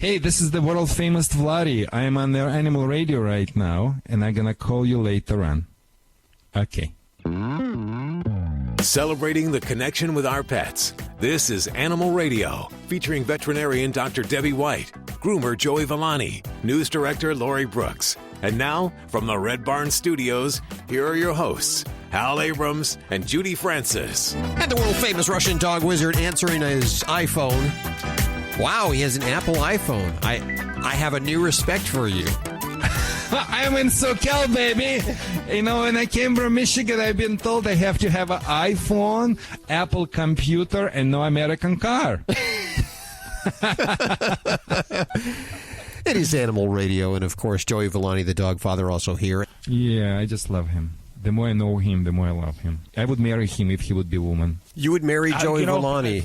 Hey, this is the world-famous Vladi. I am on their animal radio right now, and I'm going to call you later on. Okay. Celebrating the connection with our pets. This is Animal Radio, featuring veterinarian Dr. Debbie White, groomer Joey Villani, news director Lori Brooks. And now, from the Red Barn Studios, here are your hosts, Hal Abrams and Judy Francis. And the world-famous Russian dog wizard answering his iPhone. Wow, he has an Apple iPhone. I have a new respect for you. I'm in SoCal, baby. You know, when I came from Michigan, I've been told I have to have an iPhone, Apple computer, and no American car. It is Animal Radio, and of course, Joey Villani, the dog father, also here. Yeah, I just love him. The more I know him, the more I love him. I would marry him if he would be a woman. You would marry Joey Villani.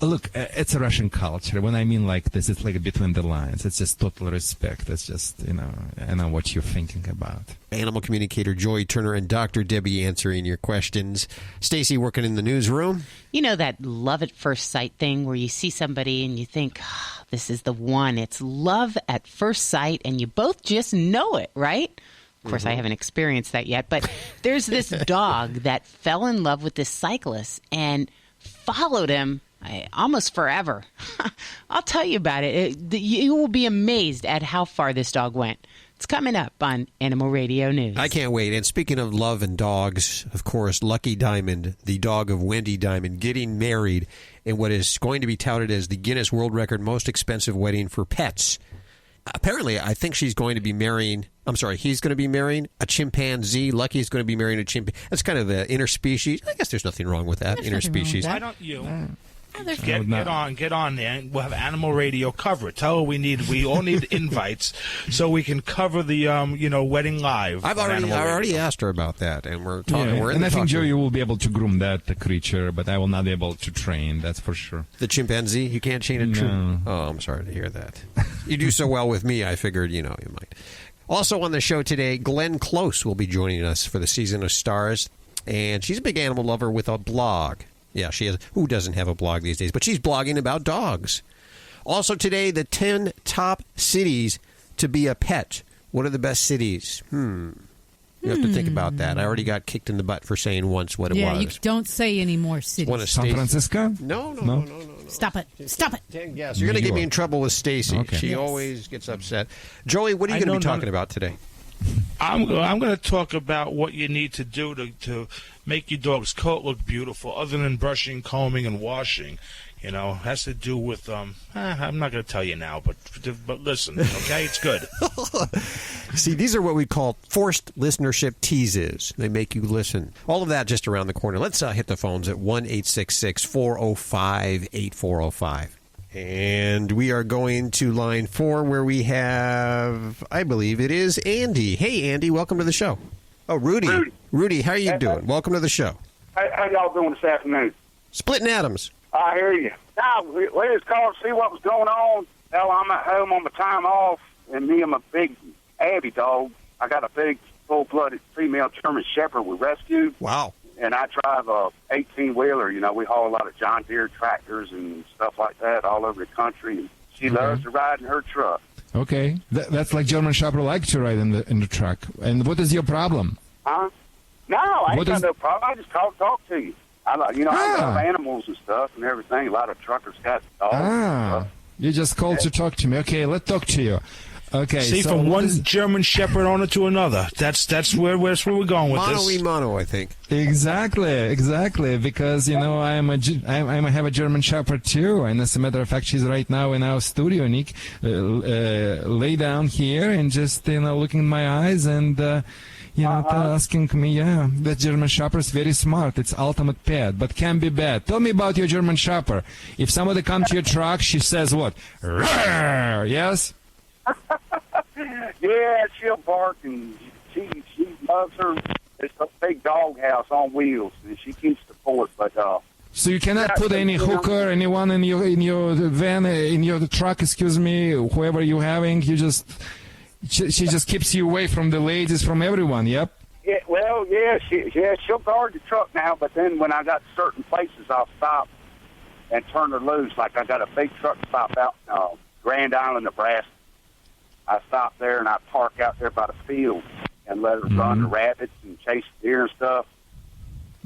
Look, it's a Russian culture. When I mean like this, it's like between the lines. It's just total respect. It's just, you know, I know what you're thinking about. Animal communicator Joy Turner and Dr. Debbie answering your questions. Stacy working in the newsroom. You know that love at first sight thing where you see somebody and you think, oh, this is the one. It's love at first sight, and you both just know it, right? Of course, I haven't experienced that yet, but there's this dog that fell in love with this cyclist and followed him almost forever. I'll tell you about it. You will be amazed at how far this dog went. It's coming up on Animal Radio News. I can't wait. And speaking of love and dogs, of course, Lucky Diamond, the dog of Wendy Diamond, getting married in what is going to be touted as the Guinness World Record most expensive wedding for pets. Apparently, I think he's going to be marrying a chimpanzee. Lucky's going to be marrying a chimpanzee. That's kind of the interspecies. I guess there's nothing wrong with that, interspecies. Why don't you get on there, and we'll have Animal Radio cover it. Tell her we all need invites so we can cover the wedding live. I already asked her about that, and we're talking. Yeah, and I think Joey will be able to groom that creature, but I will not be able to train. That's for sure. The chimpanzee, you can't train it. No. Oh, I'm sorry to hear that. You do so well with me. I figured you might. Also on the show today, Glenn Close will be joining us for the Season of Stars, and she's a big animal lover with a blog. Yeah, she is. Who doesn't have a blog these days? But she's blogging about dogs. Also today, the 10 top cities to be a pet. What are the best cities? You have to think about that. I already got kicked in the butt for saying once what it was. Yeah, you don't say any more cities. San Francisco? No. Stop it. Yes, you're going to get me in trouble with Stacy. Okay. She always gets upset. Joey, what are you going to be talking about today? I'm going to talk about what you need to do to make your dog's coat look beautiful, other than brushing, combing, and washing. It has to do with I'm not going to tell you now, but listen, okay? It's good. See, these are what we call forced listenership teases. They make you listen. All of that just around the corner. Let's hit the phones at 1-866-405-8405. And we are going to line 4 where we have, I believe it is Andy. Hey, Andy, welcome to the show. Oh, Rudy. Rudy, how are you doing? Welcome to the show. How y'all doing this afternoon? Splitting atoms. I hear you. Now, we just called to see what was going on. Hell, I'm at home on my time off, and me and my big Abby dog, I got a big full-blooded female German Shepherd we rescued. Wow. And I drive a 18-wheeler. We haul a lot of John Deere tractors and stuff like that all over the country. And she loves to ride in her truck. Okay. That's like German Shepherd like to ride in the truck. And what is your problem? Huh? No, I ain't got no problem. I just called to talk to you. I love animals and stuff and everything. A lot of truckers got dogs and stuff. You just called to talk to me. Okay, let's talk to you. Okay. See, so from one German Shepherd owner to another. That's where we're going with this. Mono, I think. Exactly. Because I have a German Shepherd too, and as a matter of fact, she's right now in our studio. Nick, lay down here and just looking in my eyes and asking me. Yeah, that German Shepherd is very smart. It's ultimate pet, but can be bad. Tell me about your German Shepherd. If somebody comes to your truck, she says what? Roar! Yes. Yeah, she'll bark, and she loves her. It's a big dog house on wheels, and she keeps the fort. But so you cannot put any hooker, anyone in your van, in your truck. Excuse me, whoever you're having, she just keeps you away from the ladies, from everyone. Yep. Yeah, she'll guard the truck now. But then when I got certain places, I'll stop and turn her loose. Like I got a big truck stop out in Grand Island, Nebraska. I stop there and I park out there by the field and let her run the rabbits and chase deer and stuff.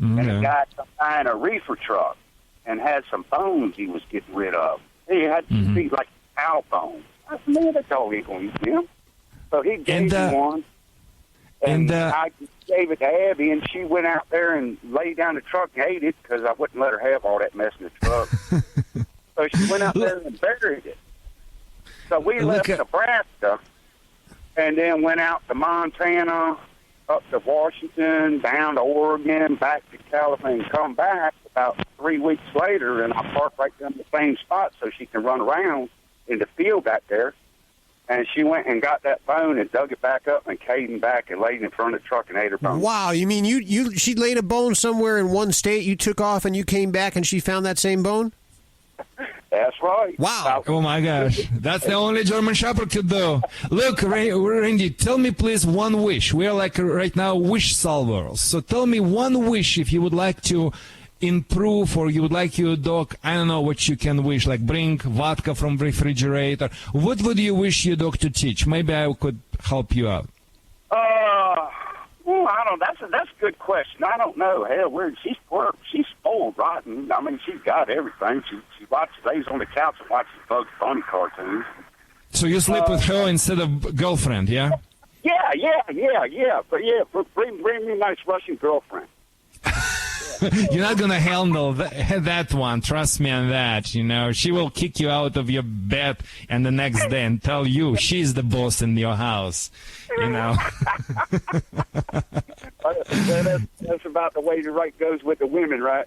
And the guy come by in a reefer truck and had some bones he was getting rid of. He had to be like cow bones. I said, man, that dog ain't going to eat them. So he gave me one. And I gave it to Abby, and she went out there and laid down the truck and ate it because I wouldn't let her have all that mess in the truck. So she went out there and buried it. So we left Nebraska and then went out to Montana, up to Washington, down to Oregon, back to California, and come back about 3 weeks later, and I parked right down the same spot so she can run around in the field back there. And she went and got that bone and dug it back up and came back and laid in front of the truck and ate her bone. Wow, you mean she laid a bone somewhere in one state, you took off and you came back and she found that same bone? That's right. Wow. Oh, my gosh. That's the only German Shepherd could do. Look, Randy, tell me, please, one wish. We are like right now wish solvers. So tell me one wish if you would like to improve or you would like your dog, I don't know what you can wish, like bring vodka from refrigerator. What would you wish your dog to teach? Maybe I could help you out. Well, I don't. That's a good question. I don't know. Hell, she's spoiled rotten. I mean, she's got everything. She lays on the couch and watches Bugs Bunny cartoons. So you sleep with her instead of girlfriend, yeah? Yeah. But bring me a nice Russian girlfriend. You're not going to handle that one. Trust me on that. You know, she will kick you out of your bed and the next day and tell you she's the boss in your house. You know. That's about the way the right goes with the women, right?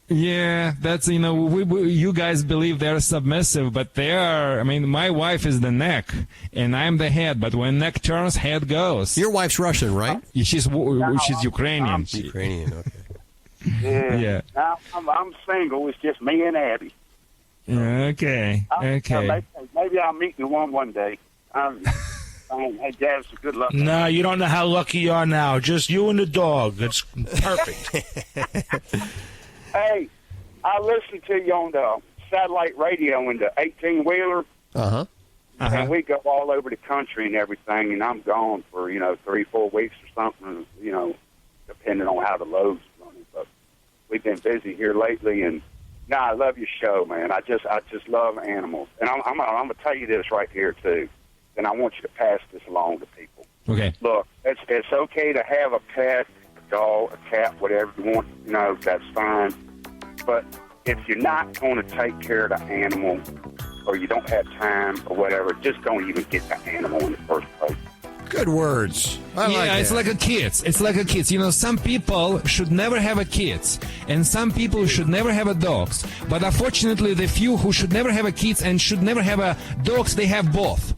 Yeah, that's, you know, you guys believe they're submissive, but they are, I mean, my wife is the neck, and I'm the head, but when neck turns, head goes. Your wife's Russian, right? She's Ukrainian. Ukrainian, okay. Yeah. I'm single. It's just me and Abby. Okay. Maybe I'll meet you one day. Hey, Dad, good luck. No, you don't know how lucky you are now. Just you and the dog. That's perfect. Hey, I listen to you on the satellite radio in the 18-wheeler. And we go all over the country and everything, and I'm gone for, 3-4 weeks or something, depending on how the load's running. But we've been busy here lately, and I love your show, man. I just love animals. And I'm going to tell you this right here, too, and I want you to pass this along to people. Okay. Look, it's okay to have a pet, a dog, a cat, whatever you want, that's fine. But if you're not going to take care of the animal or you don't have time or whatever, just don't even get the animal in the first place. Good words. It's like a kids. It's like a kids. Some people should never have a kids, and some people should never have a dogs. But unfortunately, the few who should never have a kids and should never have a dogs, they have both.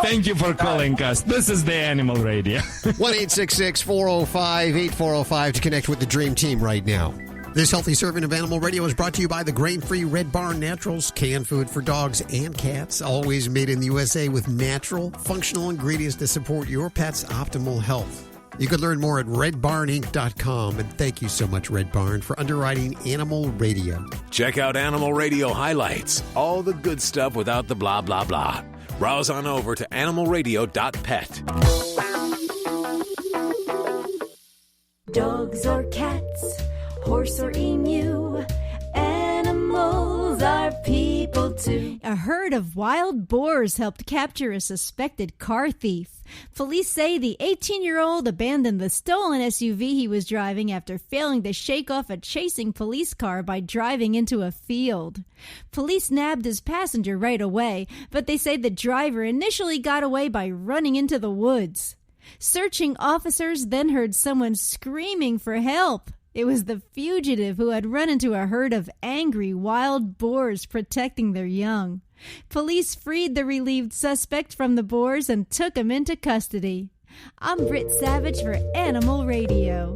Thank you for calling us. This is the Animal Radio. 1-866-405-8405 to connect with the Dream Team right now. This healthy serving of Animal Radio is brought to you by the grain-free Red Barn Naturals, canned food for dogs and cats, always made in the USA with natural, functional ingredients to support your pet's optimal health. You can learn more at redbarninc.com, and thank you so much, Red Barn, for underwriting Animal Radio. Check out Animal Radio highlights, all the good stuff without the blah, blah, blah. Browse on over to animalradio.pet. Dogs or cats, horse or emu, animals are people too. A herd of wild boars helped capture a suspected car thief. Police say the 18-year-old abandoned the stolen SUV he was driving after failing to shake off a chasing police car by driving into a field. Police nabbed his passenger right away, but they say the driver initially got away by running into the woods. Searching officers then heard someone screaming for help. It was the fugitive who had run into a herd of angry wild boars protecting their young. Police freed the relieved suspect from the boars and took him into custody. I'm Britt Savage for Animal Radio.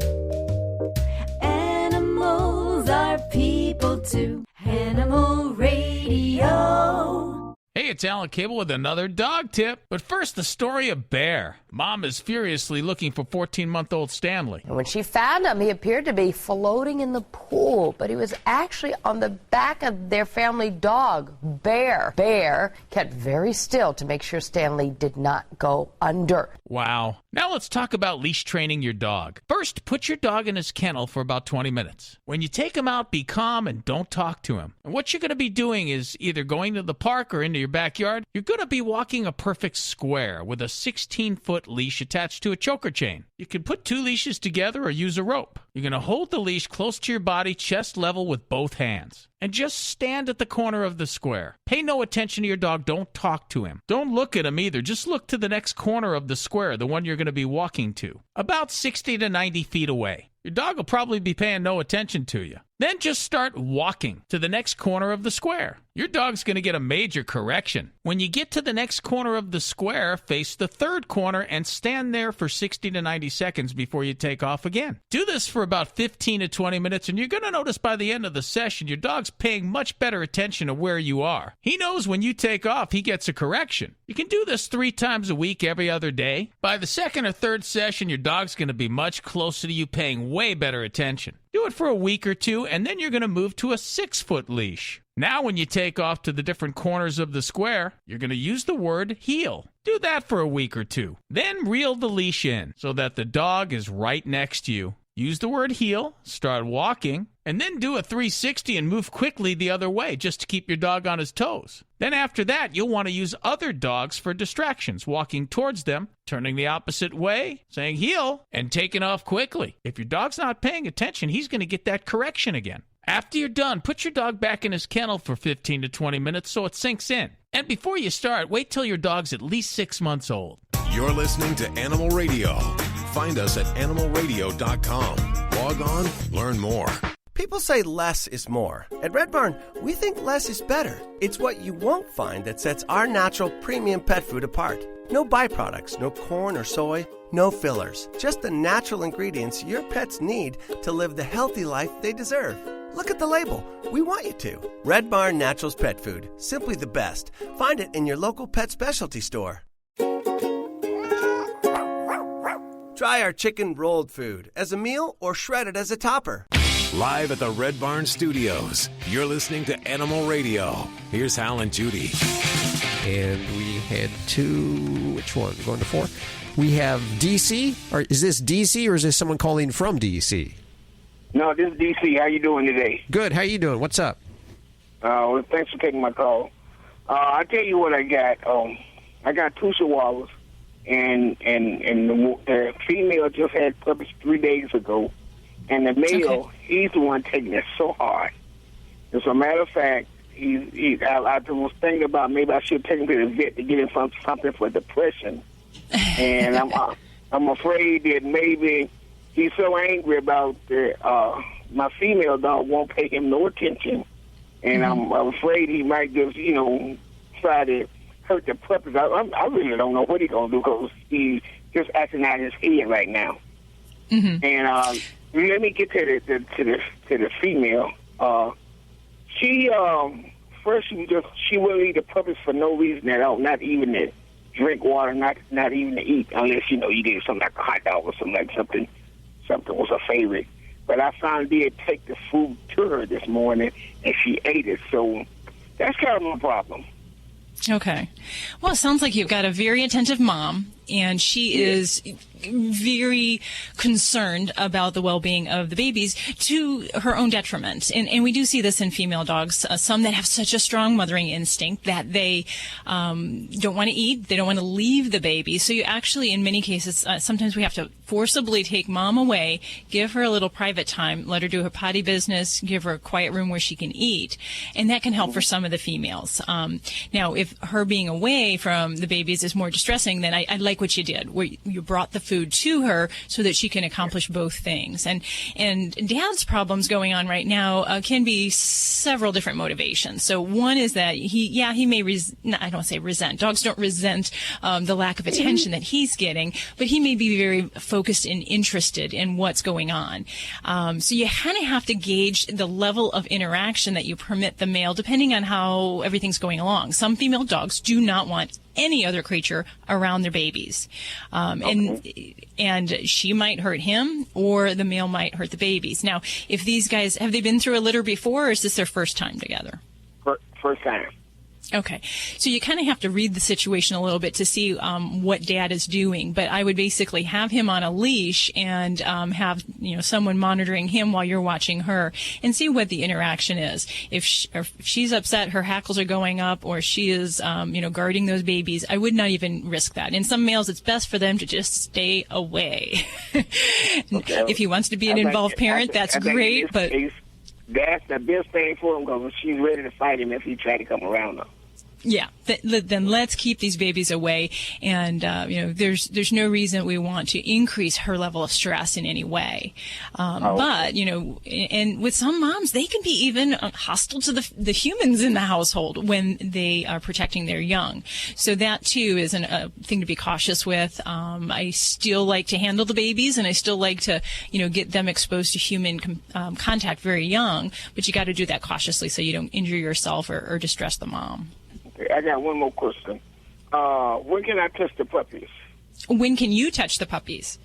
Animals are people too. Animal Radio. Hey, it's Alan Cable with another dog tip. But first, the story of Bear. Mom is furiously looking for 14-month-old Stanley. And when she found him, he appeared to be floating in the pool, but he was actually on the back of their family dog, Bear. Bear kept very still to make sure Stanley did not go under. Wow. Now let's talk about leash training your dog. First, put your dog in his kennel for about 20 minutes. When you take him out, be calm and don't talk to him. And what you're going to be doing is either going to the park or into your backyard. You're going to be walking a perfect square with a 16-foot leash attached to a choker chain. You can put 2 leashes together or use a rope. You're going to hold the leash close to your body, chest level with both hands. And just stand at the corner of the square. Pay no attention to your dog. Don't talk to him. Don't look at him either. Just look to the next corner of the square, the one you're going to be walking to, about 60 to 90 feet away. Your dog will probably be paying no attention to you. Then just start walking to the next corner of the square. Your dog's going to get a major correction. When you get to the next corner of the square, face the third corner and stand there for 60 to 90 seconds before you take off again. Do this for about 15 to 20 minutes, and you're going to notice by the end of the session, your dog's paying much better attention to where you are. He knows when you take off, he gets a correction. You can do this 3 times a week, every other day. By the second or third session, your dog's going to be much closer to you, paying way better attention. Do it for a week or 2, and then you're going to move to a 6-foot leash. Now when you take off to the different corners of the square, you're going to use the word heel. Do that for a week or 2. Then reel the leash in so that the dog is right next to you. Use the word heel, start walking, and then do a 360 and move quickly the other way just to keep your dog on his toes. Then after that, you'll want to use other dogs for distractions, walking towards them, turning the opposite way, saying heel, and taking off quickly. If your dog's not paying attention, he's going to get that correction again. After you're done, put your dog back in his kennel for 15 to 20 minutes so it sinks in. And before you start, wait till your dog's at least 6 months old. You're listening to Animal Radio. Find us at animalradio.com. Log on, learn more. People say less is more. At Red Barn, we think less is better. It's what you won't find that sets our natural premium pet food apart. No byproducts, no corn or soy, no fillers. Just the natural ingredients your pets need to live the healthy life they deserve. Look at the label. We want you to. Red Barn Naturals Pet Food. Simply the best. Find it in your local pet specialty store. Try our chicken rolled food as a meal or shredded as a topper. Live at the Red Barn Studios, you're listening to Animal Radio. Here's Hal and Judy. And we head to, which one? Going to 4? We have DC. Or is this DC or is this someone calling from DC? No, this is DC. How you doing today? Good. How you doing? What's up? Well, thanks for taking my call. I tell you what I got. I got 2 chihuahuas, and the female just had puppies 3 days ago, and the male, he's the one taking it so hard. As a matter of fact, I was thinking about maybe I should take him to the vet to get him something for depression, and I'm afraid that maybe he's so angry about my female dog won't pay him no attention, and I'm afraid he might just, try to hurt the puppies. I really don't know what he's gonna do because he's just acting out his head right now. Mm-hmm. And let me get to the female. She first she will eat the puppies for no reason at all, not even to drink water, not even to eat, unless you gave something like a hot dog or something was her favorite. But I finally did take the food to her this morning, and she ate it. So that's kind of my problem. Okay. Well, it sounds like you've got a very attentive mom, and she is very concerned about the well-being of the babies to her own detriment. And we do see this in female dogs, some that have such a strong mothering instinct that they don't want to eat, they don't want to leave the baby. So you actually, in many cases, sometimes we have to forcibly take mom away, give her a little private time, let her do her potty business, give her a quiet room where she can eat. And that can help for some of the females. Now, if her being away from the babies is more distressing, then I'd like like what you did, where you brought the food to her so that she can accomplish both things. And Dad's problems going on right now can be several different motivations. So one is that he may I don't say resent. Dogs don't resent the lack of attention that he's getting, but he may be very focused and interested in what's going on. So you kind of have to gauge the level of interaction that you permit the male, depending on how everything's going along. Some female dogs do not want any other creature around their babies. And she might hurt him, or the male might hurt the babies. Now, if these guys, have they been through a litter before, or is this their first time together? First time. Okay. So you kind of have to read the situation a little bit to see what Dad is doing. But I would basically have him on a leash and have someone monitoring him while you're watching her, and see what the interaction is. If she's upset, her hackles are going up, or she is guarding those babies, I would not even risk that. In some males, it's best for them to just stay away. Okay. If he wants to be an involved parent, that's great. But that's the best thing for him, because she's ready to fight him if he try to come around her. Yeah, then let's keep these babies away. And there's no reason we want to increase her level of stress in any way. But and with some moms, they can be even hostile to the humans in the household when they are protecting their young. So that too is a thing to be cautious with. I still like to handle the babies, and I still like to get them exposed to human contact very young. But you got to do that cautiously so you don't injure yourself or distress the mom. I got one more question. When can I touch the puppies? When can you touch the puppies?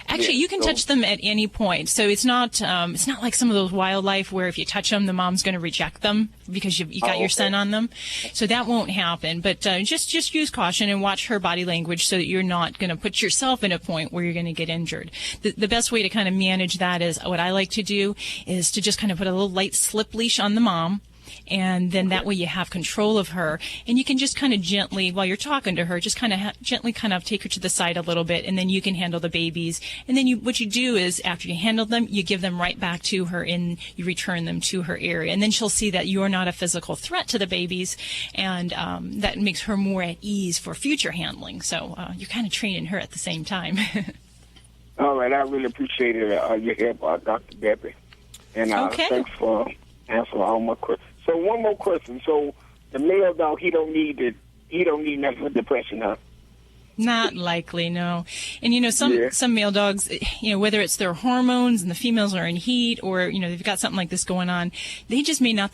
Actually, you can touch them at any point. So it's not like some of those wildlife where if you touch them, the mom's going to reject them because you got your scent on them. So that won't happen. But just use caution and watch her body language so that you're not going to put yourself in a point where you're going to get injured. The best way to kind of manage that is, what I like to do is to just kind of put a little light slip leash on the mom. And then that way you have control of her, and you can just kind of gently, while you're talking to her, just kind of gently kind of take her to the side a little bit, and then you can handle the babies. And then what you do is, after you handle them, you give them right back to her, and you return them to her area. And then she'll see that you're not a physical threat to the babies, and that makes her more at ease for future handling. So you're kind of training her at the same time. All right, I really appreciate it, your help, Dr. Debbie. And thanks for answering all my questions. So one more question. So the male dog, he don't need nothing for depression, huh? Not likely, no. And some male dogs, whether it's their hormones and the females are in heat, or they've got something like this going on, they just may not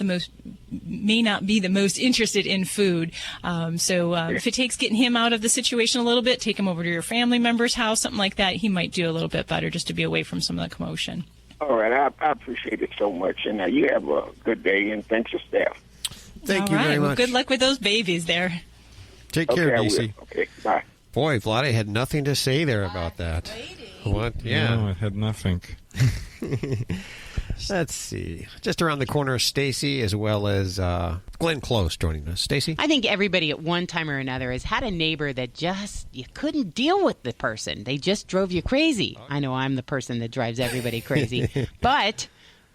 be the most interested in food. If it takes getting him out of the situation a little bit, take him over to your family member's house, something like that, he might do a little bit better just to be away from some of the commotion. All right, I appreciate it so much, and you have a good day, and thanks, your staff. Thank you very much. Well, good luck with those babies there. Take care, DC. Okay, bye. Boy, Vlade had nothing to say there about that. What? Yeah. No, I had nothing. Let's see. Just around the corner, Stacy, as well as Glenn Close joining us. Stacy? I think everybody at one time or another has had a neighbor that you couldn't deal with the person. They just drove you crazy. I know I'm the person that drives everybody crazy. But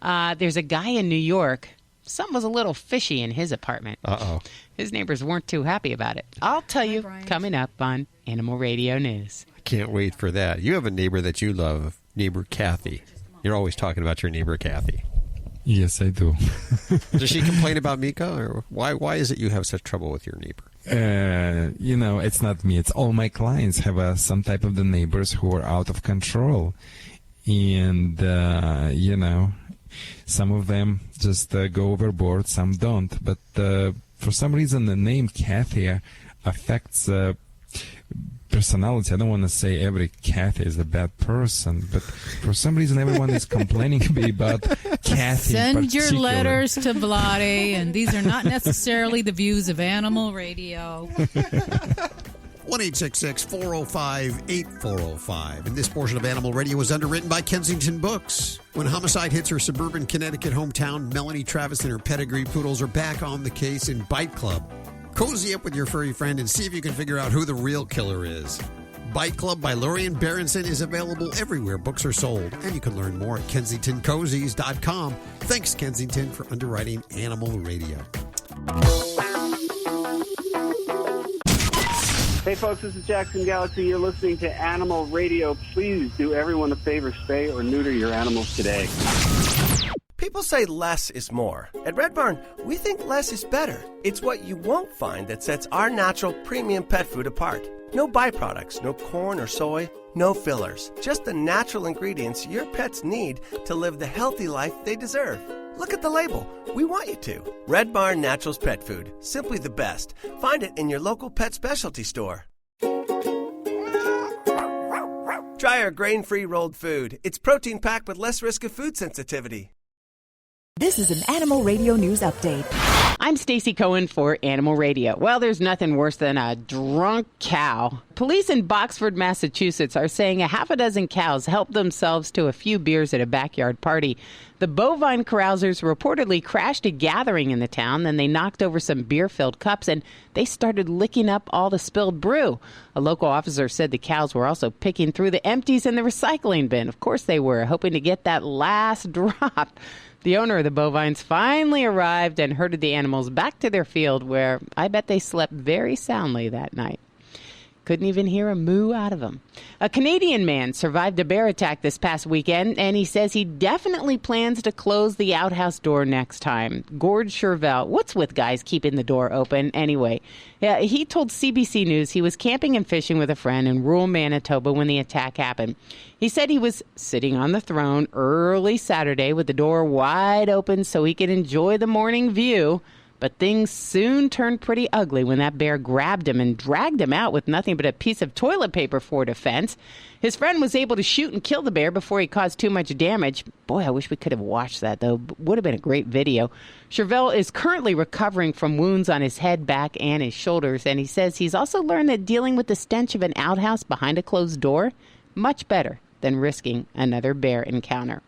there's a guy in New York. Something was a little fishy in his apartment. Uh-oh. His neighbors weren't too happy about it. I'll tell you coming up on Animal Radio News. I can't wait for that. You have a neighbor that you love, neighbor Kathy. You're always talking about your neighbor Kathy. Yes, I do. Does she complain about Mika, or why is it you have such trouble with your neighbor? It's not me. It's all my clients have some type of the neighbors who are out of control. And, some of them just go overboard, some don't. But for some reason, the name Kathy affects personality. I don't want to say every Kathy is a bad person, but for some reason, everyone is complaining about Kathy. Send your letters to Vlade, and these are not necessarily the views of Animal Radio. 1-866-405-8405. And this portion of Animal Radio was underwritten by Kensington Books. When homicide hits her suburban Connecticut hometown, Melanie Travis and her pedigree poodles are back on the case in Bite Club. Cozy up with your furry friend and see if you can figure out who the real killer is. Bite Club by Lorian Berenson is available everywhere books are sold, and you can learn more at KensingtonCozies.com. Thanks, Kensington, for underwriting Animal Radio. Hey, folks, this is Jackson Galaxy. You're listening to Animal Radio. Please do everyone a favor, spay or neuter your animals today. People say less is more. At Red Barn, we think less is better. It's what you won't find that sets our natural premium pet food apart. No byproducts, no corn or soy, no fillers. Just the natural ingredients your pets need to live the healthy life they deserve. Look at the label. We want you to. Red Barn Naturals Pet Food. Simply the best. Find it in your local pet specialty store. Try our grain-free rolled food. It's protein-packed with less risk of food sensitivity. This is an Animal Radio News Update. I'm Stacy Cohen for Animal Radio. Well, there's nothing worse than a drunk cow. Police in Boxford, Massachusetts are saying a half a dozen cows helped themselves to a few beers at a backyard party. The bovine carousers reportedly crashed a gathering in the town, then they knocked over some beer-filled cups and they started licking up all the spilled brew. A local officer said the cows were also picking through the empties in the recycling bin. Of course they were, hoping to get that last drop. The owner of the bovines finally arrived and herded the animals back to their field, where I bet they slept very soundly that night. Couldn't even hear a moo out of them. A Canadian man survived a bear attack this past weekend, and he says he definitely plans to close the outhouse door next time. Gord Chervell, what's with guys keeping the door open anyway? He told CBC News he was camping and fishing with a friend in rural Manitoba when the attack happened. He said he was sitting on the throne early Saturday with the door wide open so he could enjoy the morning view. But things soon turned pretty ugly when that bear grabbed him and dragged him out with nothing but a piece of toilet paper for defense. His friend was able to shoot and kill the bear before he caused too much damage. Boy, I wish we could have watched that, though. Would have been a great video. Chervell is currently recovering from wounds on his head, back, and his shoulders, and he says he's also learned that dealing with the stench of an outhouse behind a closed door, much better than risking another bear encounter.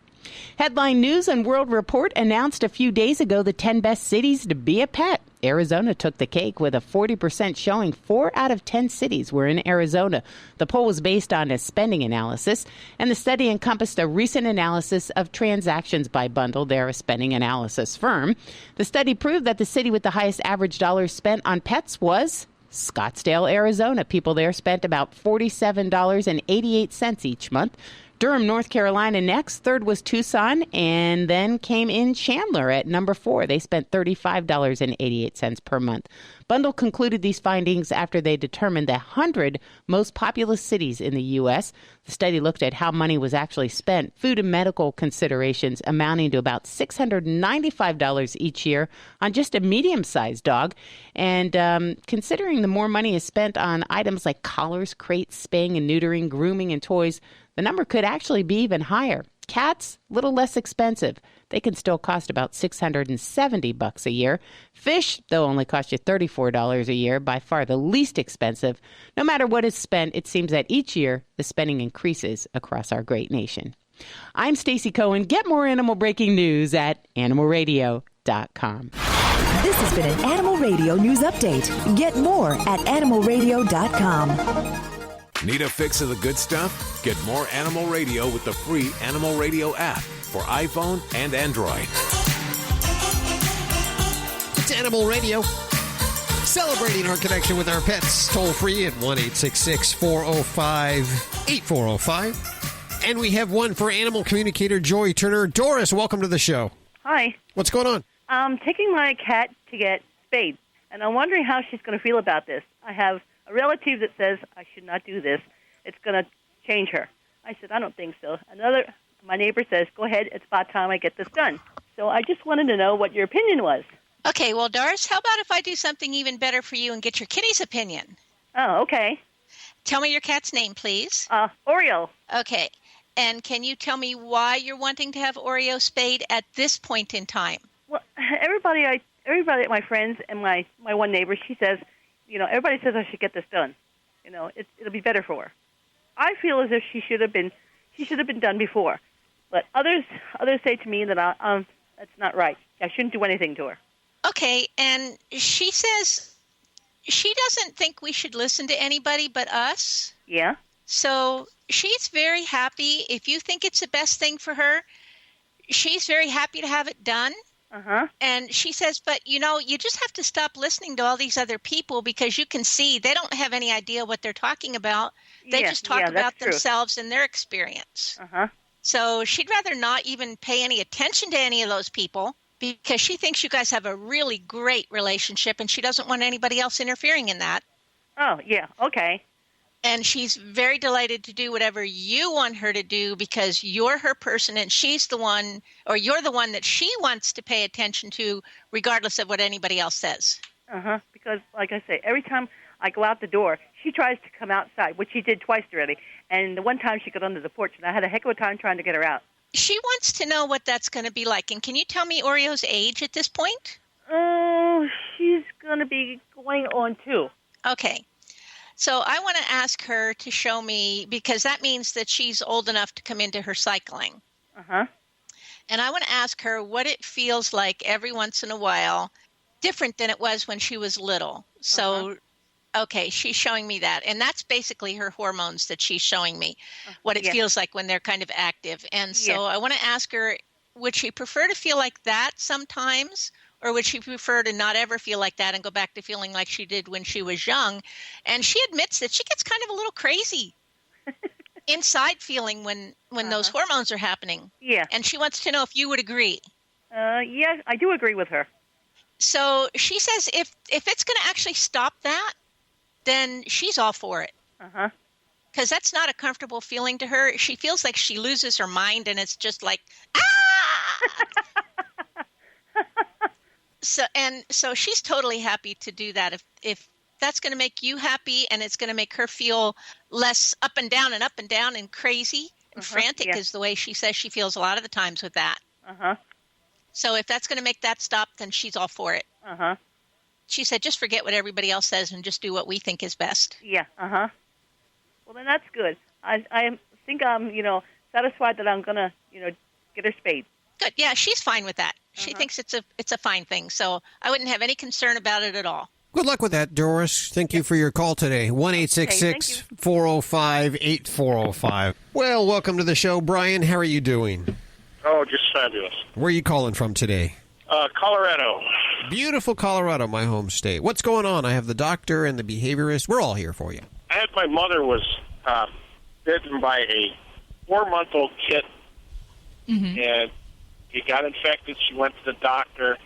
Headline News and World Report announced a few days ago the 10 best cities to be a pet. Arizona took the cake with a 40% showing. 4 out of 10 cities were in Arizona. The poll was based on a spending analysis, and the study encompassed a recent analysis of transactions by Bundle. They're a spending analysis firm. The study proved that the city with the highest average dollars spent on pets was Scottsdale, Arizona. People there spent about $47.88 each month. Durham, North Carolina next. Third was Tucson, and then came in Chandler at number 4. They spent $35.88 per month. Bundle concluded these findings after they determined the 100 most populous cities in the U.S. The study looked at how money was actually spent, food and medical considerations amounting to about $695 each year on just a medium-sized dog. And considering the more money is spent on items like collars, crates, spaying and neutering, grooming, and toys, the number could actually be even higher. Cats, a little less expensive. They can still cost about $670 a year. Fish, they'll only cost you $34 a year, by far the least expensive. No matter what is spent, it seems that each year the spending increases across our great nation. I'm Stacy Cohen. Get more animal breaking news at animalradio.com. This has been an Animal Radio News Update. Get more at animalradio.com. Need a fix of the good stuff? Get more Animal Radio with the free Animal Radio app for iPhone and Android. It's Animal Radio. Celebrating our connection with our pets. Toll free at 1-866-405-8405. And we have one for animal communicator Joy Turner. Doris, welcome to the show. Hi. What's going on? I'm taking my cat to get spayed, and I'm wondering how she's going to feel about this. I have a relative that says I should not do this. It's going to change her. I said, I don't think so. My neighbor says, go ahead, it's about time I get this done. So I just wanted to know what your opinion was. Okay, well, Doris, how about if I do something even better for you and get your kitty's opinion? Oh, okay. Tell me your cat's name, please. Oreo. Okay. And can you tell me why you're wanting to have Oreo spayed at this point in time? Well, everybody, my friends and my one neighbor, she says, everybody says I should get this done. It'll be better for her. I feel as if she should have been done before. But others say to me that that's not right. I shouldn't do anything to her. Okay, and she says she doesn't think we should listen to anybody but us. Yeah. So she's very happy. If you think it's the best thing for her, she's very happy to have it done. And she says, but, you know, you just have to stop listening to all these other people because you can see they don't have any idea what they're talking about. They just talk about themselves and their experience. So she'd rather not even pay any attention to any of those people because she thinks you guys have a really great relationship and she doesn't want anybody else interfering in that. Oh, yeah. Okay. And she's very delighted to do whatever you want her to do because you're her person and she's the one, or you're the one that she wants to pay attention to regardless of what anybody else says. Because, like I say, every time I go out the door, she tries to come outside, which she did twice already. And the one time she got under the porch, and I had a heck of a time trying to get her out. She wants to know what that's going to be like. And can you tell me Oreo's age at this point? Oh, she's going to be going on 2. Okay. So I want to ask her to show me, because that means that she's old enough to come into her cycling. And I want to ask her what it feels like every once in a while, different than it was when she was little. So, okay, she's showing me that. And that's basically her hormones that she's showing me, what it feels like when they're kind of active. And so I want to ask her, would she prefer to feel like that sometimes? Or would she prefer to not ever feel like that and go back to feeling like she did when she was young? And she admits that she gets kind of a little crazy inside feeling when those hormones are happening. Yeah. And she wants to know if you would agree. Yeah, I do agree with her. So she says if it's going to actually stop that, then she's all for it. Because that's not a comfortable feeling to her. She feels like she loses her mind and it's just like, ah! So she's totally happy to do that. If that's going to make you happy and it's going to make her feel less up and down and crazy and frantic is the way she says she feels a lot of the times with that. So if that's going to make that stop, then she's all for it. She said, just forget what everybody else says and just do what we think is best. Yeah. Well, then that's good. I think I'm, satisfied that I'm going to, get her spayed. Good. Yeah, she's fine with that. She thinks it's a fine thing. So I wouldn't have any concern about it at all. Good luck with that, Doris. Thank you for your call today. 1-866-405-8405. Well, welcome to the show, Brian. How are you doing? Oh, just fabulous. Where are you calling from today? Colorado. Beautiful Colorado, my home state. What's going on? I have the doctor and the behaviorist. We're all here for you. I had my mother was bitten by a 4-month-old kitten, and he got infected. She went to the doctor,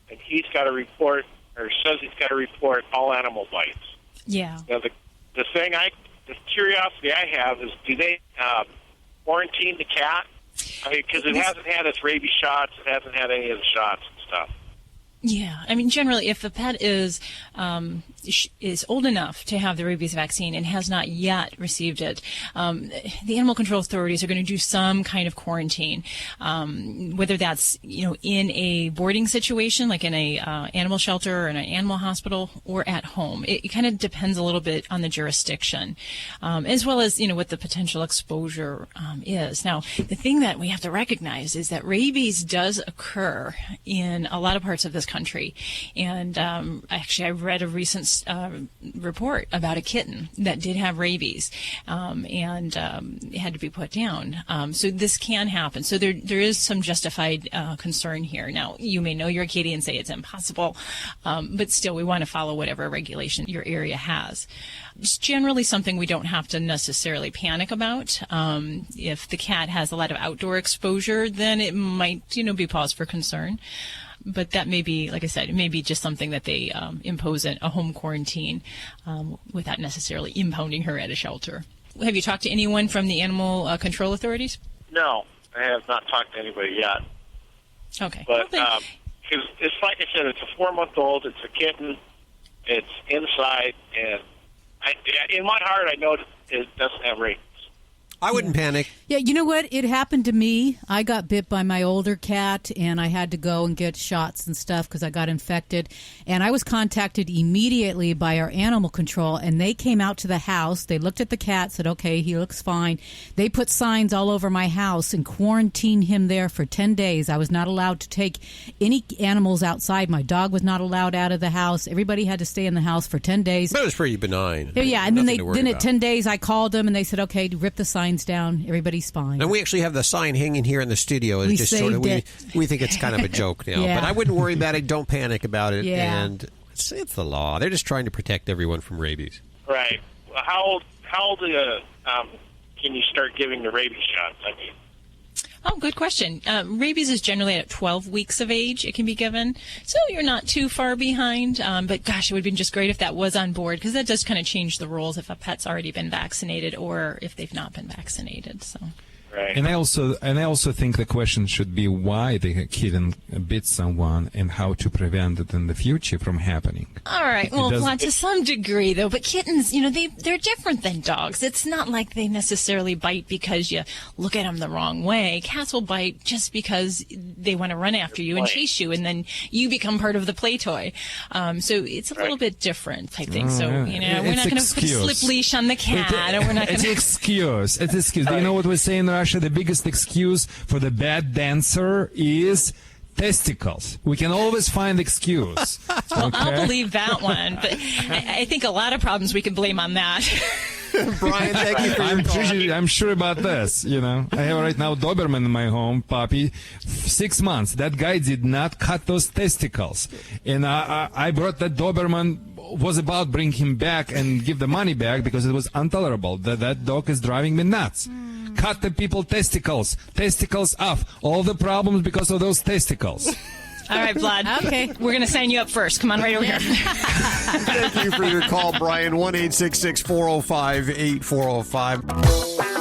and he's got to report, or says he's got to report all animal bites. Yeah. Now, the curiosity I have is, do they quarantine the cat? I mean, because it hasn't had its rabies shots, it hasn't had any of the shots and stuff. Yeah, I mean, generally, if the pet is old enough to have the rabies vaccine and has not yet received it, the animal control authorities are going to do some kind of quarantine, whether that's in a boarding situation, like in a animal shelter or in an animal hospital, or at home. It kind of depends a little bit on the jurisdiction, as well as what the potential exposure is. Now, the thing that we have to recognize is that rabies does occur in a lot of parts of this country, and actually I read a recent report about a kitten that did have rabies and had to be put down. So this can happen. So there is some justified concern here. Now, you may know your kitty and say it's impossible, but still we want to follow whatever regulation your area has. It's generally something we don't have to necessarily panic about. If the cat has a lot of outdoor exposure, then it might be cause for concern. But that may be, like I said, it may be just something that they impose a home quarantine without necessarily impounding her at a shelter. Have you talked to anyone from the animal control authorities? No, I have not talked to anybody yet. Okay. But because it's like I said, it's a 4-month-old, it's a kitten, it's inside, and in my heart I know it doesn't have rabies. I wouldn't panic. Yeah, you know what? It happened to me. I got bit by my older cat, and I had to go and get shots and stuff because I got infected. And I was contacted immediately by our animal control, and they came out to the house. They looked at the cat, said, okay, he looks fine. They put signs all over my house and quarantined him there for 10 days. I was not allowed to take any animals outside. My dog was not allowed out of the house. Everybody had to stay in the house for 10 days. But it was pretty benign. Yeah, and then at 10 days, I called them, and they said, okay, rip the signs signs down. Everybody's fine. And we actually have the sign hanging here in the studio. It's We just sort of saved we think it's kind of a joke now, Yeah. but I wouldn't worry about it. Don't panic about it. Yeah. And it's the law. They're just trying to protect everyone from rabies. Right. Well, how old can you start giving the rabies shots? I mean, Oh, good question. Rabies is generally at 12 weeks of age it can be given, so you're not too far behind. But gosh, it would have been just great if that was on board, because that does kind of change the rules if a pet's already been vaccinated or if they've not been vaccinated. So. Right. And I also think the question should be why the kitten bit someone and how to prevent it in the future from happening. All right. Well, to some degree, though, but kittens, they're different than dogs. It's not like they necessarily bite because you look at them the wrong way. Cats will bite just because they want to run after you and chase you, and then you become part of the play toy. So it's a little bit different, I think. So, we're not going to put a slip leash on the cat. And we're not going It's an excuse. It's an excuse. Do you know what we say in Russia? The biggest excuse for the bad dancer is testicles. We can always find excuse. Well, I'll believe that one, but I think a lot of problems we can blame on that. Brian, thank you for your call. I'm sure about this. I have right now Doberman in my home, puppy, 6 months. That guy did not cut those testicles, and I brought that Doberman. Was about to bring him back and give the money back because it was intolerable. That dog is driving me nuts. Cut the people testicles off. All the problems because of those testicles. All right, Vlad. Okay. We're going to sign you up first. Come on right over here. Thank you for your call, Brian. 1-866-405-8405.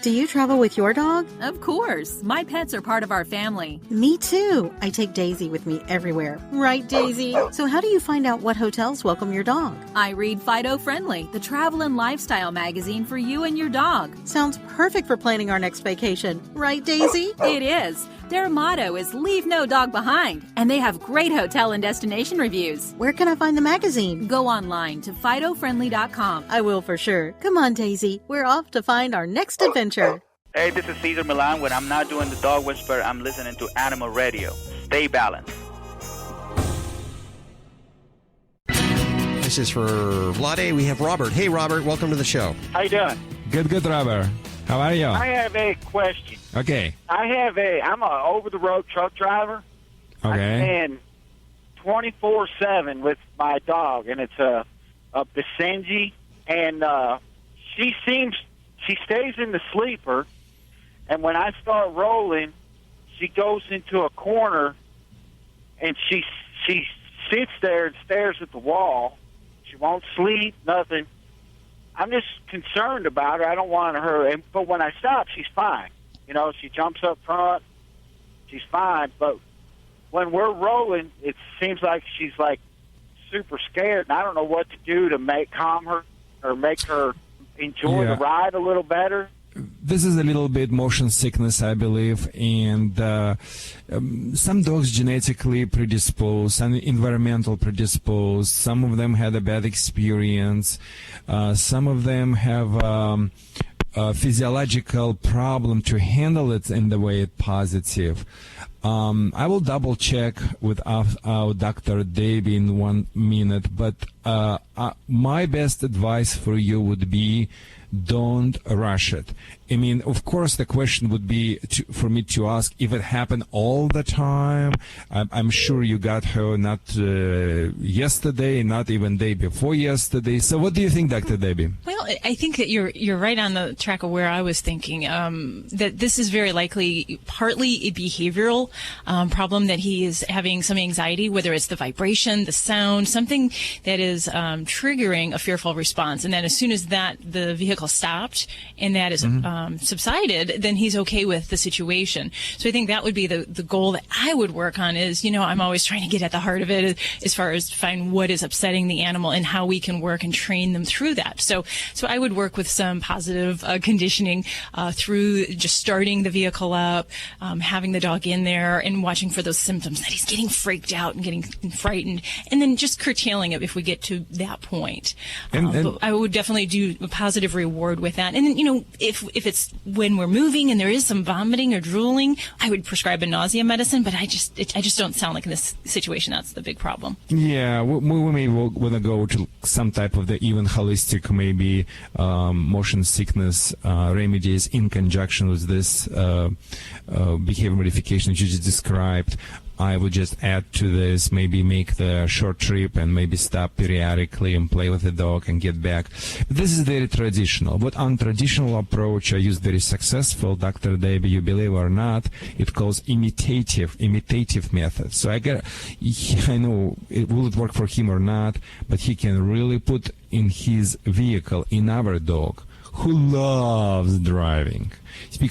Do you travel with your dog? Of course. My pets are part of our family. Me too. I take Daisy with me everywhere. Right, Daisy? So how do you find out what hotels welcome your dog? I read Fido Friendly, the travel and lifestyle magazine for you and your dog. Sounds perfect for planning our next vacation. Right, Daisy? It is. Their motto is leave no dog behind, and they have great hotel and destination reviews. Where can I find the magazine? Go online to FidoFriendly.com. I will for sure. Come on, Daisy. We're off to find our next adventure. Hey, this is Cesar Milan. When I'm not doing the dog whisper, I'm listening to Animal Radio. Stay balanced. This is for Vlade. We have Robert. Hey, Robert. Welcome to the show. How you doing? Good, Robert. How are you? I have a question. Okay. I'm an over-the-road truck driver. Okay. I spend 24/7 with my dog, and it's a Basenji, and she stays in the sleeper, and when I start rolling, she goes into a corner, and she sits there and stares at the wall. She won't sleep, nothing. I'm just concerned about her. I don't want her. But when I stop, she's fine. She jumps up front. She's fine. But when we're rolling, it seems like she's super scared, and I don't know what to do to calm her or make her enjoy the ride a little better. This is a little bit motion sickness, I believe, and some dogs genetically predisposed, some environmental predisposed, some of them had a bad experience, some of them have a physiological problem to handle it in the way it's positive. I will double check with our Dr. Debbie in 1 minute, but my best advice for you would be don't rush it. I mean, of course, the question would be for me to ask if it happened all the time. I'm sure you got her not yesterday, not even day before yesterday. So what do you think, Dr. Debbie? Well, I think that you're right on the track of where I was thinking, that this is very likely partly a behavioral problem, that he is having some anxiety, whether it's the vibration, the sound, something that is triggering a fearful response. And then as soon as the vehicle stopped and that is subsided, then he's okay with the situation. So I think that would be the goal that I would work on is, I'm always trying to get at the heart of it as far as find what is upsetting the animal and how we can work and train them through that. So I would work with some positive conditioning through just starting the vehicle up, having the dog in there and watching for those symptoms that he's getting freaked out and getting frightened, and then just curtailing it if we get to that point. But I would definitely do a positive reward with that. And then, if it's when we're moving and there is some vomiting or drooling, I would prescribe a nausea medicine, but I just don't sound like in this situation that's the big problem. Yeah, we may want to go to some type of the even holistic, maybe motion sickness remedies in conjunction with this behavior modification that you just described. I would just add to this, maybe make the short trip and maybe stop periodically and play with the dog and get back. This is very traditional. But untraditional approach I use very successful, Dr. Debbie, you believe or not, it calls imitative method. So I know will it work for him or not, but he can really put in his vehicle, in our dog, who loves driving.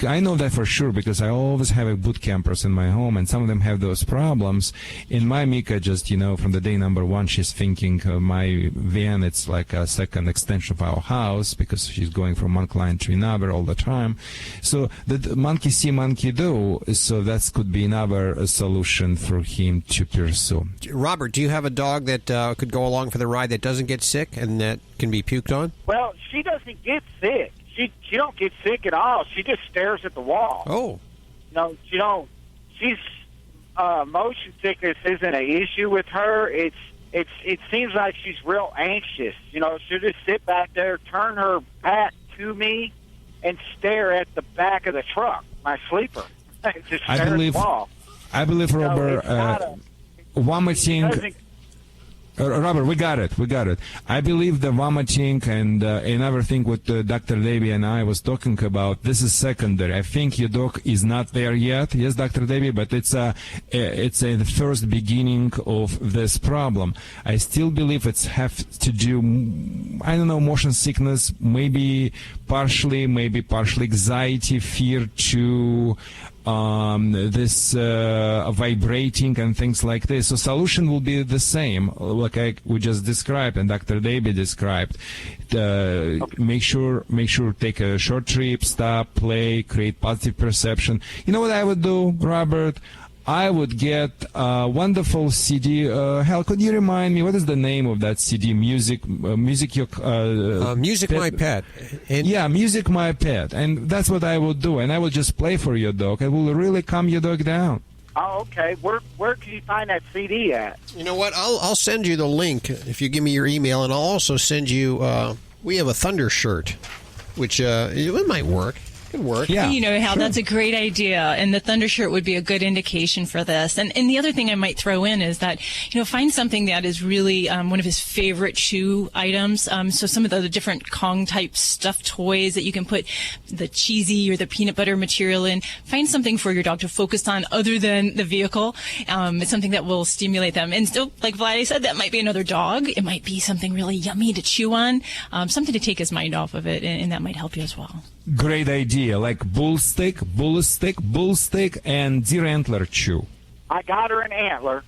I know that for sure because I always have boot campers in my home, and some of them have those problems. And my Mika just, from the day number one, she's thinking my van, it's like a second extension of our house because she's going from one client to another all the time. So the monkey see, monkey do. So that could be another solution for him to pursue. Robert, do you have a dog that could go along for the ride that doesn't get sick and that can be puked on? Well, she doesn't get sick. She don't get sick at all. She just stares at the wall. Oh. No, she don't. She's motion sickness isn't an issue with her. It seems like she's real anxious. She'll just sit back there, turn her back to me, and stare at the back of the truck, my sleeper. Just stare at the wall. I believe, Robert, vomiting. Robert, we got it. I believe the vomiting and another thing what Dr. Debbie and I was talking about, this is secondary. I think your dog is not there yet. Yes, Dr. Debbie, but it's the first beginning of this problem. I still believe it's have to do, motion sickness, maybe partially anxiety, fear to this vibrating and things like this. So solution will be the same, like we just described and Dr. Debbie described. Make sure take a short trip, stop, play, create positive perception. You know what I would do, Robert? I would get a wonderful CD. Could you remind me, what is the name of that CD? Music My Pet. Music My Pet. And that's what I would do. And I will just play for your dog. It will really calm your dog down. Oh, okay. Where can you find that CD at? You know what? I'll send you the link if you give me your email, and I'll also send you. We have a Thunder shirt, which it might work. Could work. Yeah. Hal, that's a great idea. And the Thunder shirt would be a good indication for this. And the other thing I might throw in is that, find something that is really one of his favorite chew items. So some of the different Kong-type stuffed toys that you can put the cheesy or the peanut butter material in. Find something for your dog to focus on other than the vehicle. It's something that will stimulate them. And still, like Vlad said, that might be another dog. It might be something really yummy to chew on, something to take his mind off of it, and that might help you as well. Great idea, like bull stick, and deer antler chew. I got her an antler.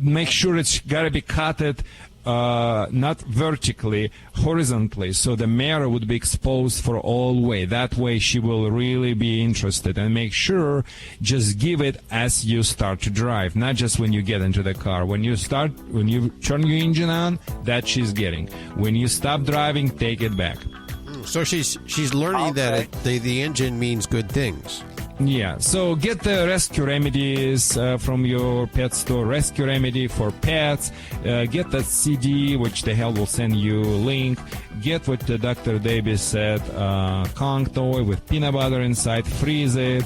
Make sure it's got to be cutted not vertically, horizontally, so the mare would be exposed for all way. That way she will really be interested. And make sure just give it as you start to drive, not just when you get into the car. When you turn your engine on, that she's getting. When you stop driving, take it back. So she's learning that the engine means good things. Yeah, so get the rescue remedies from your pet store, rescue remedy for pets. Get that CD, which the hell will send you a link. Get what Dr. Debbie said, Kong toy with peanut butter inside, freeze it.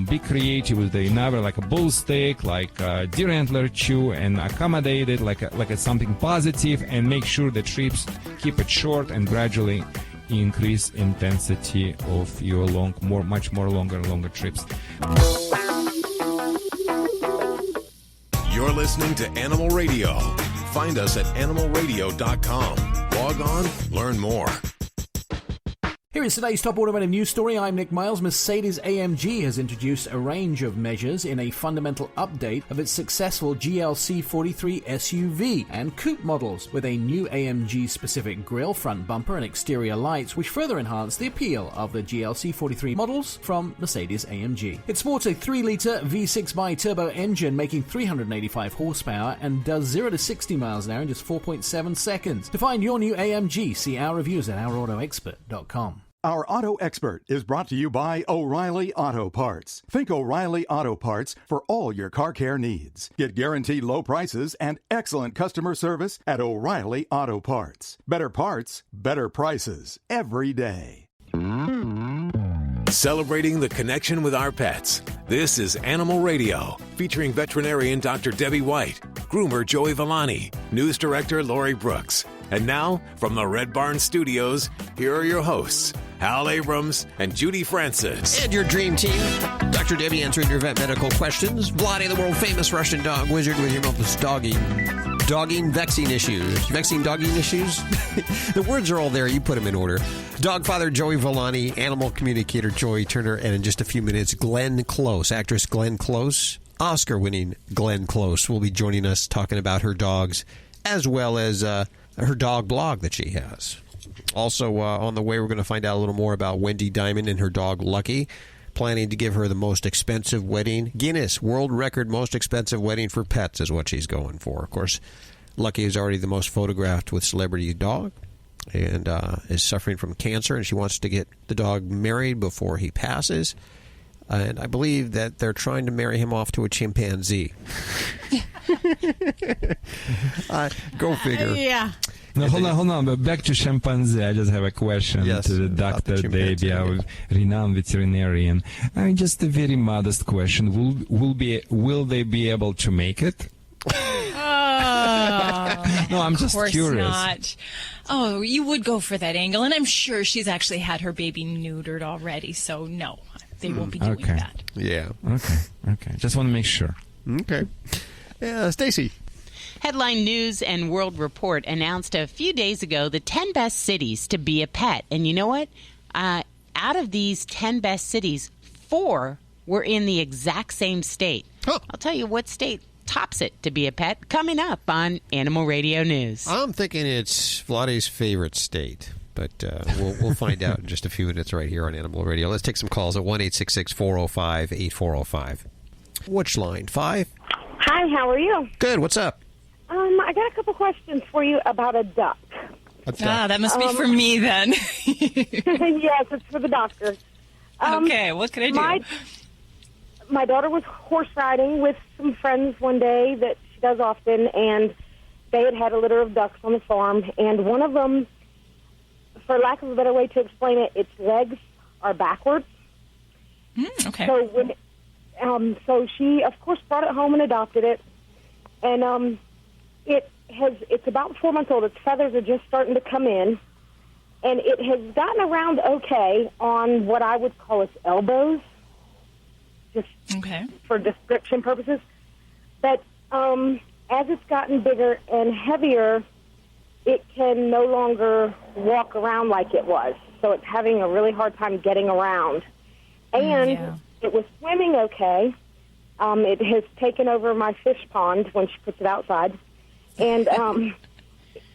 Be creative with another, like a bull stick, like a deer antler chew, and accommodate it like it's something positive, and make sure the trips keep it short and gradually increase intensity of your much more longer trips. You're listening to Animal Radio. Find us at animalradio.com. Log on, learn more. Here is today's top automotive news story. I'm Nick Miles. Mercedes-AMG has introduced a range of measures in a fundamental update of its successful GLC 43 SUV and coupe models, with a new AMG-specific grille, front bumper, and exterior lights, which further enhance the appeal of the GLC 43 models from Mercedes-AMG. It sports a 3-litre V6 bi-turbo engine making 385 horsepower and does 0 to 60 miles an hour in just 4.7 seconds. To find your new AMG, see our reviews at ourautoexpert.com. Our Auto Expert is brought to you by O'Reilly Auto Parts. Think O'Reilly Auto Parts for all your car care needs. Get guaranteed low prices and excellent customer service at O'Reilly Auto Parts. Better parts, better prices every day. Celebrating the connection with our pets. This is Animal Radio, featuring veterinarian Dr. Debbie White, groomer Joey Villani, news director Lori Brooks. And now, from the Red Barn Studios, here are your hosts, Hal Abrams and Judy Francis. And your dream team. Dr. Debbie answering your vet medical questions. Vladi, the world-famous Russian dog wizard with your most dogging vexing issues. Vexing dogging issues? The words are all there. You put them in order. Dog father Joey Villani, animal communicator Joey Turner, and in just a few minutes, Glenn Close, actress Glenn Close, Oscar-winning Glenn Close, will be joining us talking about her dogs, as well as her dog blog that she has. Also, on the way, we're going to find out a little more about Wendy Diamond and her dog Lucky, planning to give her the most expensive wedding. Guinness World Record most expensive wedding for pets is what she's going for. Of course, Lucky is already the most photographed with celebrity dog and is suffering from cancer, and she wants to get the dog married before he passes. And I believe that they're trying to marry him off to a chimpanzee. Go figure. Yeah. No, hold on. But back to chimpanzee, I just have a question to the Dr. Debbie, our renowned veterinarian. I mean, just a very modest question. Will they be able to make it? No, I'm just curious. Of course not. Oh, you would go for that angle, and I'm sure she's actually had her baby neutered already, so no, they won't be doing that. Yeah. Okay. Just want to make sure. Okay. Yeah, Stacy. Headline News and World Report announced a few days ago the 10 best cities to be a pet. And you know what? Out of these 10 best cities, 4 were in the exact same state. I'll tell you what state tops it to be a pet coming up on Animal Radio News. I'm thinking it's Vladi's favorite state, but we'll find out in just a few minutes right here on Animal Radio. Let's take some calls at 1-866-405-8405. Which line? 5? Hi, how are you? Good. What's up? I got a couple questions for you about a duck. That must be for me then. Yes, it's for the doctor. Okay, what can I do? My daughter was horse riding with some friends one day that she does often, and they had a litter of ducks on the farm, and one of them, for lack of a better way to explain it, its legs are backwards. Okay. So she, of course, brought it home and adopted it, and it's about 4 months old. Its feathers are just starting to come in, and it has gotten around okay on what I would call its elbows, just for description purposes. But as it's gotten bigger and heavier, it can no longer walk around like it was. So it's having a really hard time getting around. And it was swimming okay. It has taken over my fish pond when she puts it outside. And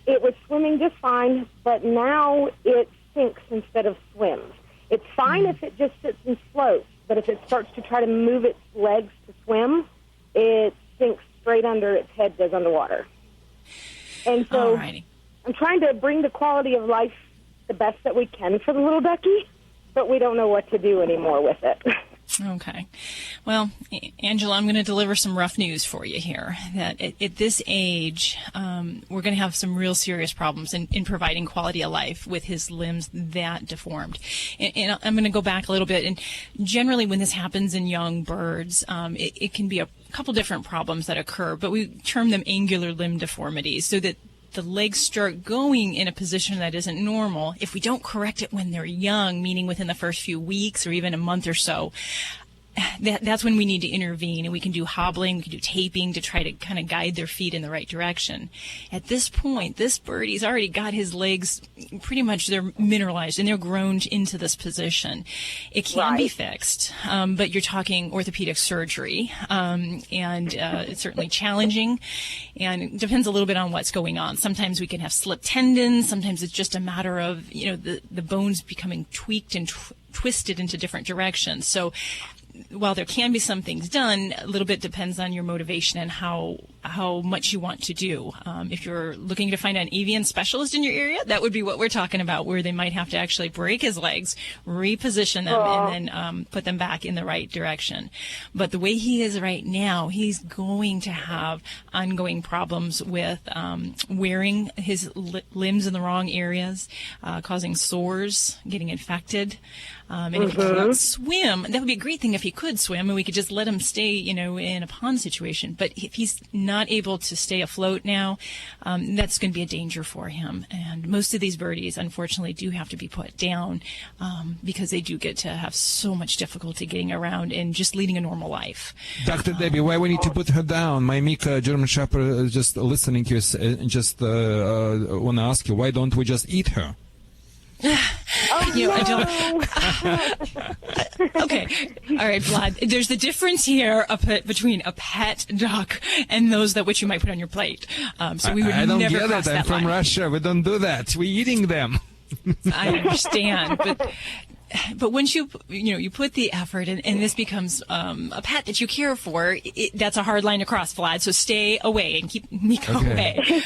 it was swimming just fine, but now it sinks instead of swims. It's fine if it just sits and floats, but if it starts to try to move its legs to swim, it sinks straight under, its head goes underwater. And so I'm trying to bring the quality of life the best that we can for the little ducky, but we don't know what to do anymore with it. Okay. Well, Angela, I'm going to deliver some rough news for you here. That at this age, we're going to have some real serious problems in providing quality of life with his limbs that deformed. And I'm going to go back a little bit. And generally, when this happens in young birds, it can be a couple different problems that occur, but we term them angular limb deformities, so that the legs start going in a position that isn't normal. If we don't correct it when they're young, meaning within the first few weeks or even a month or so, that's when we need to intervene, and we can do hobbling, we can do taping to try to kind of guide their feet in the right direction. At this point, this birdie's already got his legs pretty much, they're mineralized and they're grown into this position. It can be fixed, but you're talking orthopedic surgery, and it's certainly challenging, and it depends a little bit on what's going on. Sometimes we can have slipped tendons, sometimes it's just a matter of, the bones becoming tweaked and twisted into different directions. So while there can be some things done, a little bit depends on your motivation and how how much you want to do. If you're looking to find an avian specialist in your area, that would be what we're talking about, where they might have to actually break his legs, reposition them, and then put them back in the right direction. But the way he is right now, he's going to have ongoing problems with wearing his limbs in the wrong areas, causing sores, getting infected. And if he can't swim, that would be a great thing if he could swim and we could just let him stay, in a pond situation. But if he's not able to stay afloat now, that's going to be a danger for him. And most of these birdies, unfortunately, do have to be put down because they do get to have so much difficulty getting around and just leading a normal life. Dr. Debbie, why we need to put her down? My Mika, German Shepherd, is just listening to you and just want to ask you, why don't we just eat her? I don't. Okay, all right, Vlad. There's the difference here between a pet duck and those that which you might put on your plate. So we would I don't never get cross it. I'm that from line. Russia. We don't do that. We're eating them. I understand, but once you put the effort in, and this becomes a pet that you care for, that's a hard line to cross, Vlad. So stay away and keep Miko away.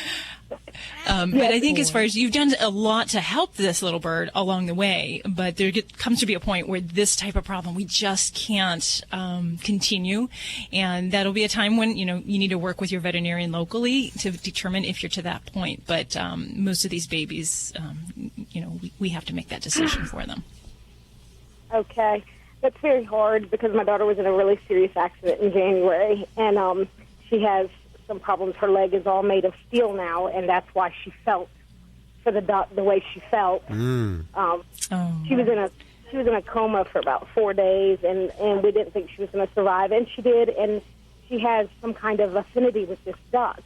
But I think as far as you've done a lot to help this little bird along the way, but there comes to be a point where this type of problem, we just can't continue. And that'll be a time when, you need to work with your veterinarian locally to determine if you're to that point. But most of these babies, we have to make that decision for them. Okay. That's very hard because my daughter was in a really serious accident in January, and she has some problems. Her leg is all made of steel now, and that's why she felt for the way she felt. She was in a coma for about 4 days, and we didn't think she was going to survive, and she did. And she has some kind of affinity with this duck,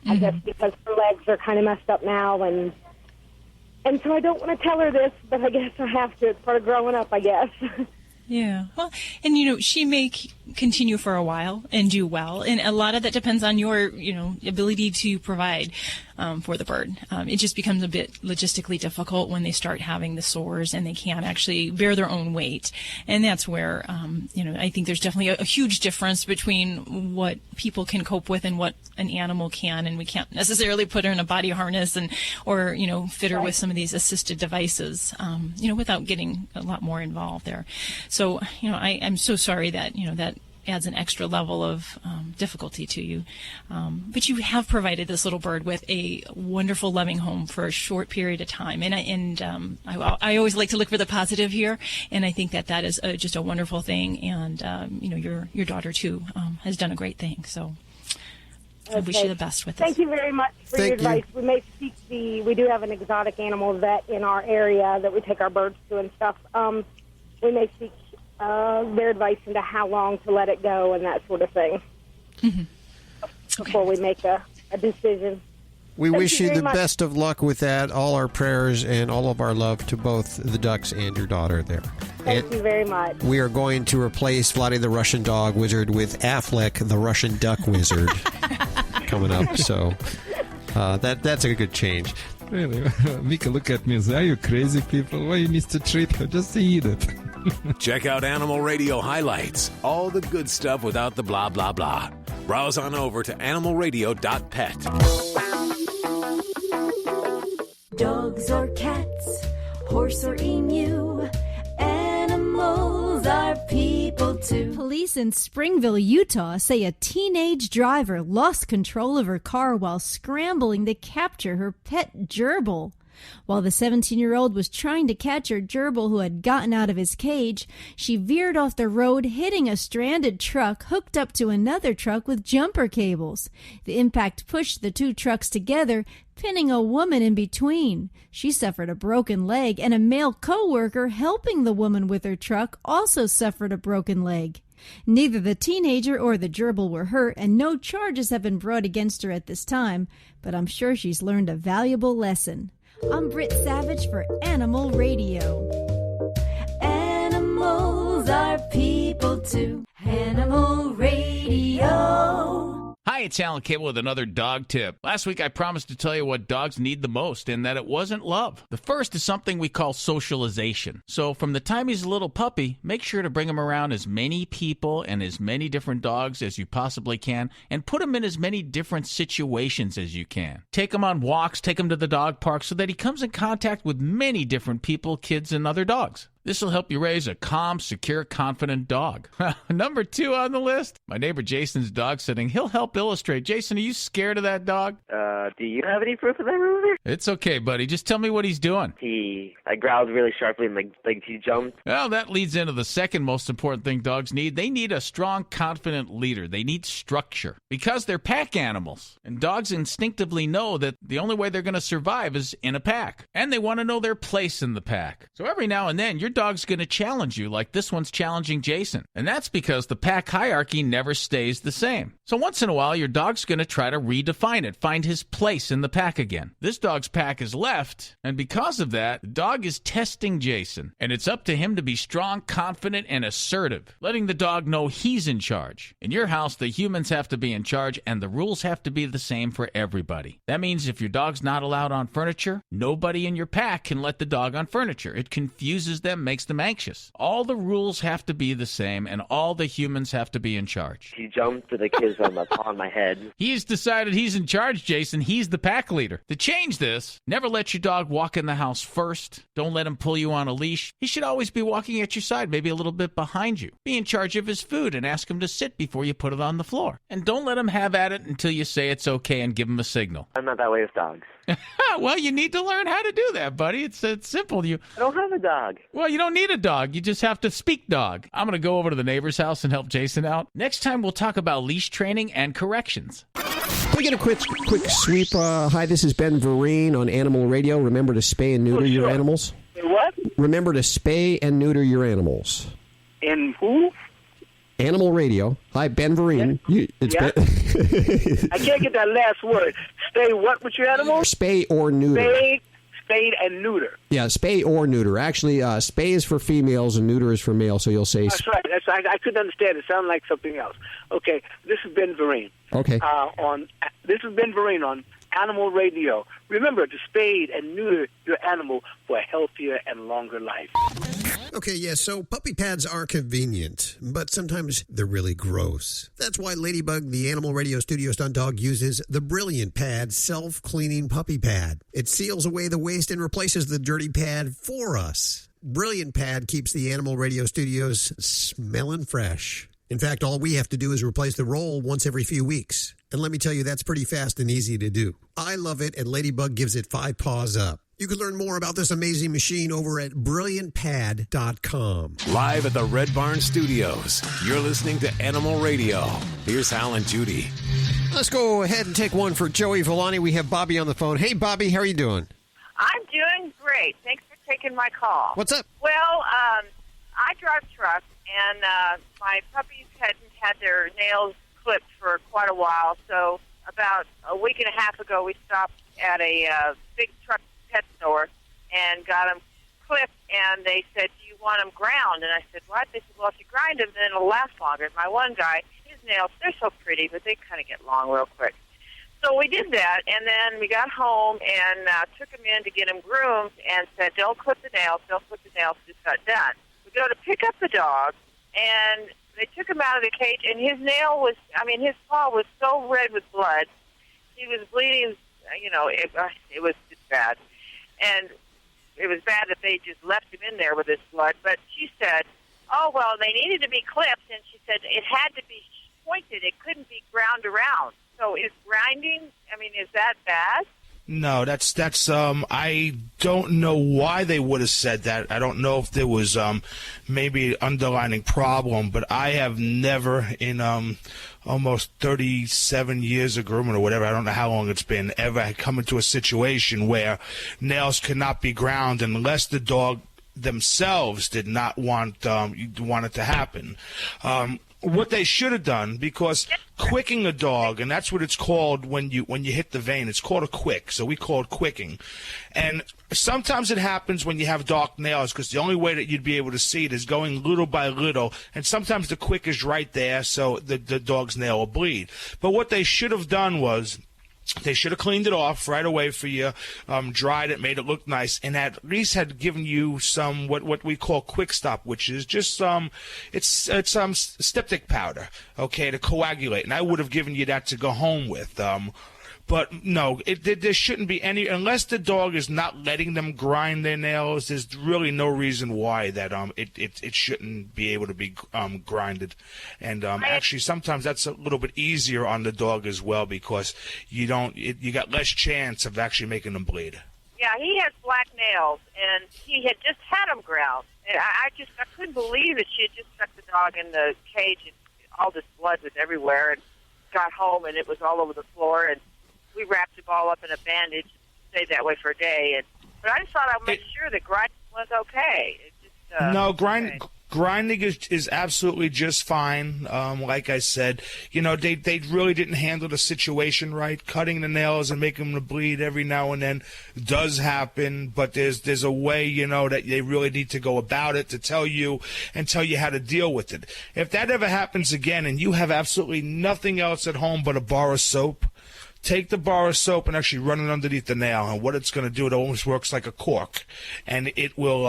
I guess, because her legs are kind of messed up now, and so I don't want to tell her this, but I guess I have to. It's part of growing up, I guess. Yeah. Well, and, she may continue for a while and do well. And a lot of that depends on your, ability to provide for the bird. It just becomes a bit logistically difficult when they start having the sores and they can't actually bear their own weight. And that's where, I think there's definitely a huge difference between what people can cope with and what an animal can. And we can't necessarily put her in a body harness or fit her with some of these assisted devices, without getting a lot more involved there. So, I'm so sorry that, that adds an extra level of difficulty to you. But you have provided this little bird with a wonderful, loving home for a short period of time. And I always like to look for the positive here. And I think that is just a wonderful thing. And, your daughter, too, has done a great thing. So I wish you the best with this. Thank you very much for your advice. We may seek we do have an exotic animal vet in our area that we take our birds to and stuff. We may seek their advice into how long to let it go and that sort of thing before we make a decision. We wish you the best of luck with that. All our prayers and all of our love to both the ducks and your daughter there. Thank you very much. We are going to replace Vladdy the Russian dog wizard with Affleck the Russian duck wizard coming up. So that's a good change. Really? Mika, look at me and say, are you crazy people? Why you need to treat her? Just eat it. Check out Animal Radio highlights. All the good stuff without the blah, blah, blah. Browse on over to animalradio.pet. Dogs or cats, horse or emu, animals are people too. Police in Springville, Utah say a teenage driver lost control of her car while scrambling to capture her pet gerbil. While the 17-year-old was trying to catch her gerbil who had gotten out of his cage, she veered off the road, hitting a stranded truck hooked up to another truck with jumper cables. The impact pushed the two trucks together, pinning a woman in between. She suffered a broken leg, and a male co-worker helping the woman with her truck also suffered a broken leg. Neither the teenager or the gerbil were hurt, and no charges have been brought against her at this time, but I'm sure she's learned a valuable lesson. I'm Britt Savage for Animal Radio. Animals are people too. Animal Radio. Hi, it's Alan Cable with another dog tip. Last week I promised to tell you what dogs need the most, and that it wasn't love. The first is something we call socialization. So from the time he's a little puppy, make sure to bring him around as many people and as many different dogs as you possibly can, and put him in as many different situations as you can. Take him on walks, take him to the dog park so that he comes in contact with many different people, kids, and other dogs. This will help you raise a calm, secure, confident dog. Number 2 on the list, my neighbor Jason's dog sitting. He'll help illustrate. Jason, are you scared of that dog? Do you have any proof of that, Ruler? It's okay, buddy. Just tell me what he's doing. He growled really sharply and like he jumped. Well, that leads into the second most important thing dogs need. They need a strong, confident leader. They need structure because they're pack animals. And dogs instinctively know that the only way they're going to survive is in a pack. And they want to know their place in the pack. So every now and then, your dog's going to challenge you like this one's challenging Jason. And that's because the pack hierarchy never stays the same. So once in a while, your dog's going to try to redefine it, find his place in the pack again. This dog's pack is left, and because of that, the dog is testing Jason. And it's up to him to be strong, confident, and assertive, letting the dog know he's in charge. In your house, the humans have to be in charge, and the rules have to be the same for everybody. That means if your dog's not allowed on furniture, nobody in your pack can let the dog on furniture. It confuses them, makes them anxious. All the rules have to be the same, and all the humans have to be in charge. He jumped to the kids on my head. He's decided he's in charge, Jason. He's the pack leader. To change this, never let your dog walk in the house first. Don't let him pull you on a leash. He should always be walking at your side, maybe a little bit behind you. Be in charge of his food and ask him to sit before you put it on the floor. And don't let him have at it until you say it's okay and give him a signal. I'm not that way with dogs. Well, you need to learn how to do that, buddy. It's simple. I don't have a dog. Well, you don't need a dog. You just have to speak dog. I'm going to go over to the neighbor's house and help Jason out. Next time, we'll talk about leash training and corrections. Can we get a quick sweep? Hi, this is Ben Vereen on Animal Radio. Remember to spay and neuter your animals. What? Remember to spay and neuter your animals. In who? Animal Radio. Hi, Ben Vereen. Yeah. Ben. I can't get that last word. Stay what with your animals? Spay or neuter. Spayed and neuter. Yeah, spay or neuter. Actually, spay is for females and neuter is for males, so you'll say... That's right. I couldn't understand. It sounded like something else. Okay, this is Ben Vereen. Okay. This is Ben Vereen on Animal Radio. Remember to spay and neuter your animal for a healthier and longer life. Okay, yeah, so puppy pads are convenient, but sometimes they're really gross. That's why Ladybug, the Animal Radio Studio stunt dog, uses the Brilliant Pad self-cleaning puppy pad. It seals away the waste and replaces the dirty pad for us. Brilliant Pad keeps the Animal Radio Studios smelling fresh. In fact, all we have to do is replace the roll once every few weeks. And let me tell you, that's pretty fast and easy to do. I love it, and Ladybug gives it 5 paws up. You can learn more about this amazing machine over at brilliantpad.com. Live at the Red Barn Studios, you're listening to Animal Radio. Here's Hal and Judy. Let's go ahead and take one for Joey Villani. We have Bobby on the phone. Hey, Bobby, how are you doing? I'm doing great. Thanks for taking my call. What's up? Well, I drive trucks, and my puppies hadn't had their nails clipped for quite a while, so about a week and a half ago, we stopped at a big truck pet store and got them clipped, and they said, do you want them ground? And I said, what? They said, well, if you grind them, then it'll last longer. And my one guy, his nails, they're so pretty, but they kind of get long real quick. So we did that, and then we got home and took him in to get him groomed and said, don't clip the nails, just got done. We go to pick up the dog, and they took him out of the cage, and his his paw was so red with blood. He was bleeding, it was just bad. And it was bad that they just left him in there with his blood. But she said, oh, well, they needed to be clipped, and she said it had to be pointed. It couldn't be ground around. So is grinding, is that bad? No, that's I don't know why they would have said that. I don't know if there was maybe an underlying problem, but I have never in almost 37 years of grooming or whatever, I don't know how long it's been, ever come into a situation where nails cannot be ground unless the dog themselves did not want it to happen. what they should have done, because quicking a dog, and that's what it's called when you hit the vein, it's called a quick, so we call it quicking. And sometimes it happens when you have dark nails, because the only way that you'd be able to see it is going little by little, and sometimes the quick is right there, so the dog's nail will bleed. But what they should have done was, they should have cleaned it off right away for you, dried it, made it look nice, and at least had given you some what we call quick stop, which is just it's styptic powder, okay, to coagulate. And I would have given you that to go home with. But no, there shouldn't be any, unless the dog is not letting them grind their nails. There's really no reason why that it shouldn't be able to be grinded. And actually, sometimes that's a little bit easier on the dog as well, because you got less chance of actually making them bleed. Yeah, he has black nails, and he had just had them ground. And I couldn't believe that she had just stuck the dog in the cage, and all this blood was everywhere, and got home, and it was all over the floor, and we wrapped him all up in a bandage, stayed that way for a day. But I just thought I'd make sure that grinding was okay. It just, no, okay. Grinding is absolutely just fine. Like I said, they really didn't handle the situation right. Cutting the nails and making them bleed every now and then does happen, but there's a way, that they really need to go about it to tell you how to deal with it. If that ever happens again and you have absolutely nothing else at home but a bar of soap, take the bar of soap and actually run it underneath the nail, and what it's going to do, it almost works like a cork, and it will,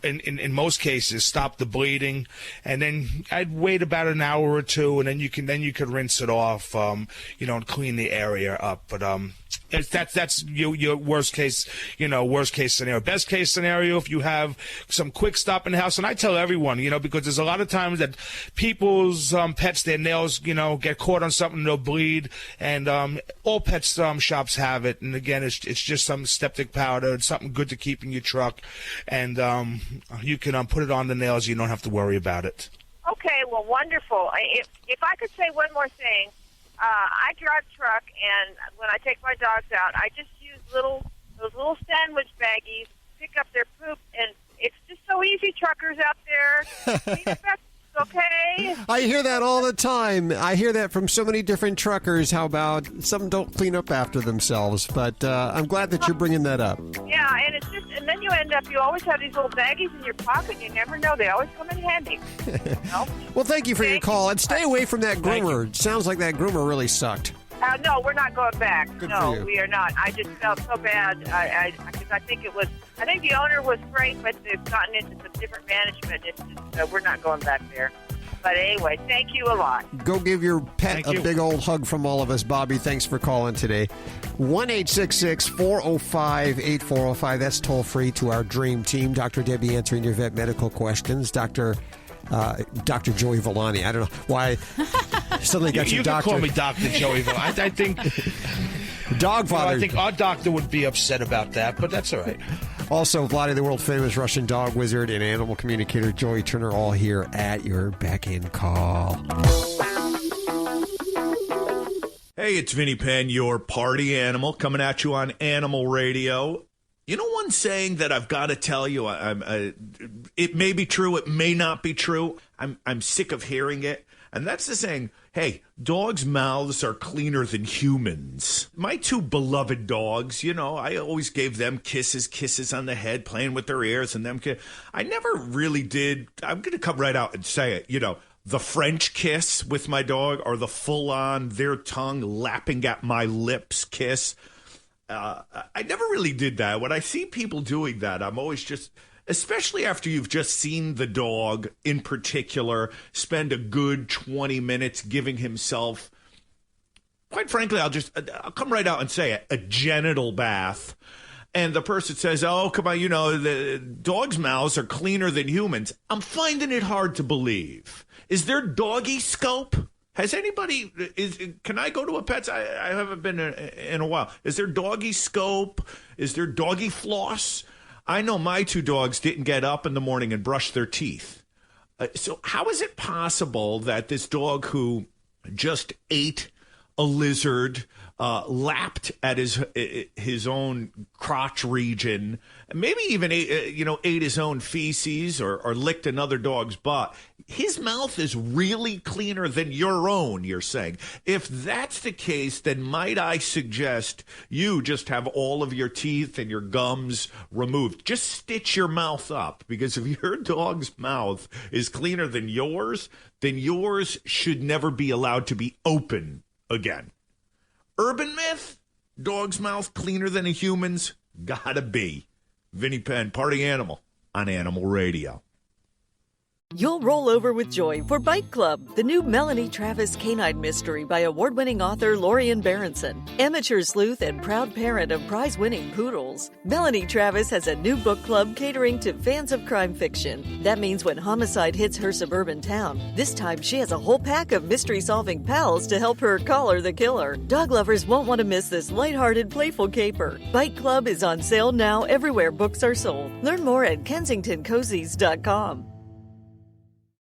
in most cases, stop the bleeding. And then I'd wait about an hour or two, and then you can rinse it off, and clean the area up. But that's your worst case scenario. Best case scenario, if you have some quick stop in the house, and I tell everyone, because there's a lot of times that people's pets, their nails, get caught on something, they'll bleed, and all pet shops have it. And again, it's just some styptic powder. It's something good to keep in your truck, and you can put it on the nails. You don't have to worry about it. Okay, well, wonderful. If I could say one more thing. I drive truck, and when I take my dogs out, I just use those little sandwich baggies, pick up their poop, and it's just so easy, truckers out there. Okay? I hear that all the time. I hear that from so many different truckers, how about some don't clean up after themselves. But I'm glad that you're bringing that up. Yeah, and it's just, and then you always have these little baggies in your pocket. You never know. They always come in handy. Well, thank you for your call, and stay away from that groomer. It sounds like that groomer really sucked. No, we're not going back. Good no, for you. We are not. I just felt so bad. Because I think the owner was great, but they've gotten into some different management. It's just, we're not going back there. But anyway, thank you a lot. Go give your pet a big old hug from all of us, Bobby. Thanks for calling today. 1-866-405-8405. That's toll free to our dream team. Dr. Debbie answering your vet medical questions. Dr. Joey Villani. I don't know why suddenly got your doctor. You can call me Dr. Joey Villani. I think dog father. I think our doctor would be upset about that, but that's all right. Also, Vladi, the world-famous Russian dog wizard, and animal communicator Joey Turner, all here at your beck-and call. Hey, it's Vinny Penn, your party animal, coming at you on Animal Radio. You know one saying that I've got to tell you, it may be true, it may not be true. I'm sick of hearing it. And that's the saying, hey, dogs' mouths are cleaner than humans. My two beloved dogs, I always gave them kisses on the head, playing with their ears, and them I never really did. I'm going to come right out and say it, the French kiss with my dog, or the full-on, their tongue lapping at my lips kiss. I never really did that. When I see people doing that, I'm always just, especially after you've just seen the dog in particular spend a good 20 minutes giving himself, quite frankly, I'll come right out and say it, a genital bath. And the person says, oh, come on, the dogs' mouths are cleaner than humans. I'm finding it hard to believe. Is there doggy scope? Has anybody, can I go to a Pets? I haven't been in a while. Is there doggy scope? Is there doggy floss? I know my two dogs didn't get up in the morning and brush their teeth. So how is it possible that this dog who just ate a lizard, lapped at his own crotch region, maybe even ate his own feces or licked another dog's butt, his mouth is really cleaner than your own, you're saying. If that's the case, then might I suggest you just have all of your teeth and your gums removed. Just stitch your mouth up, because if your dog's mouth is cleaner than yours, then yours should never be allowed to be open again. Urban myth? Dog's mouth cleaner than a human's? Gotta be. Vinnie Penn, Party Animal, on Animal Radio. You'll roll over with joy for Bite Club, the new Melanie Travis canine mystery by award-winning author Lorian Berenson, amateur sleuth and proud parent of prize-winning poodles. Melanie Travis has a new book club catering to fans of crime fiction. That means when homicide hits her suburban town, this time she has a whole pack of mystery-solving pals to help her collar the killer. Dog lovers won't want to miss this lighthearted, playful caper. Bite Club is on sale now everywhere books are sold. Learn more at KensingtonCozies.com.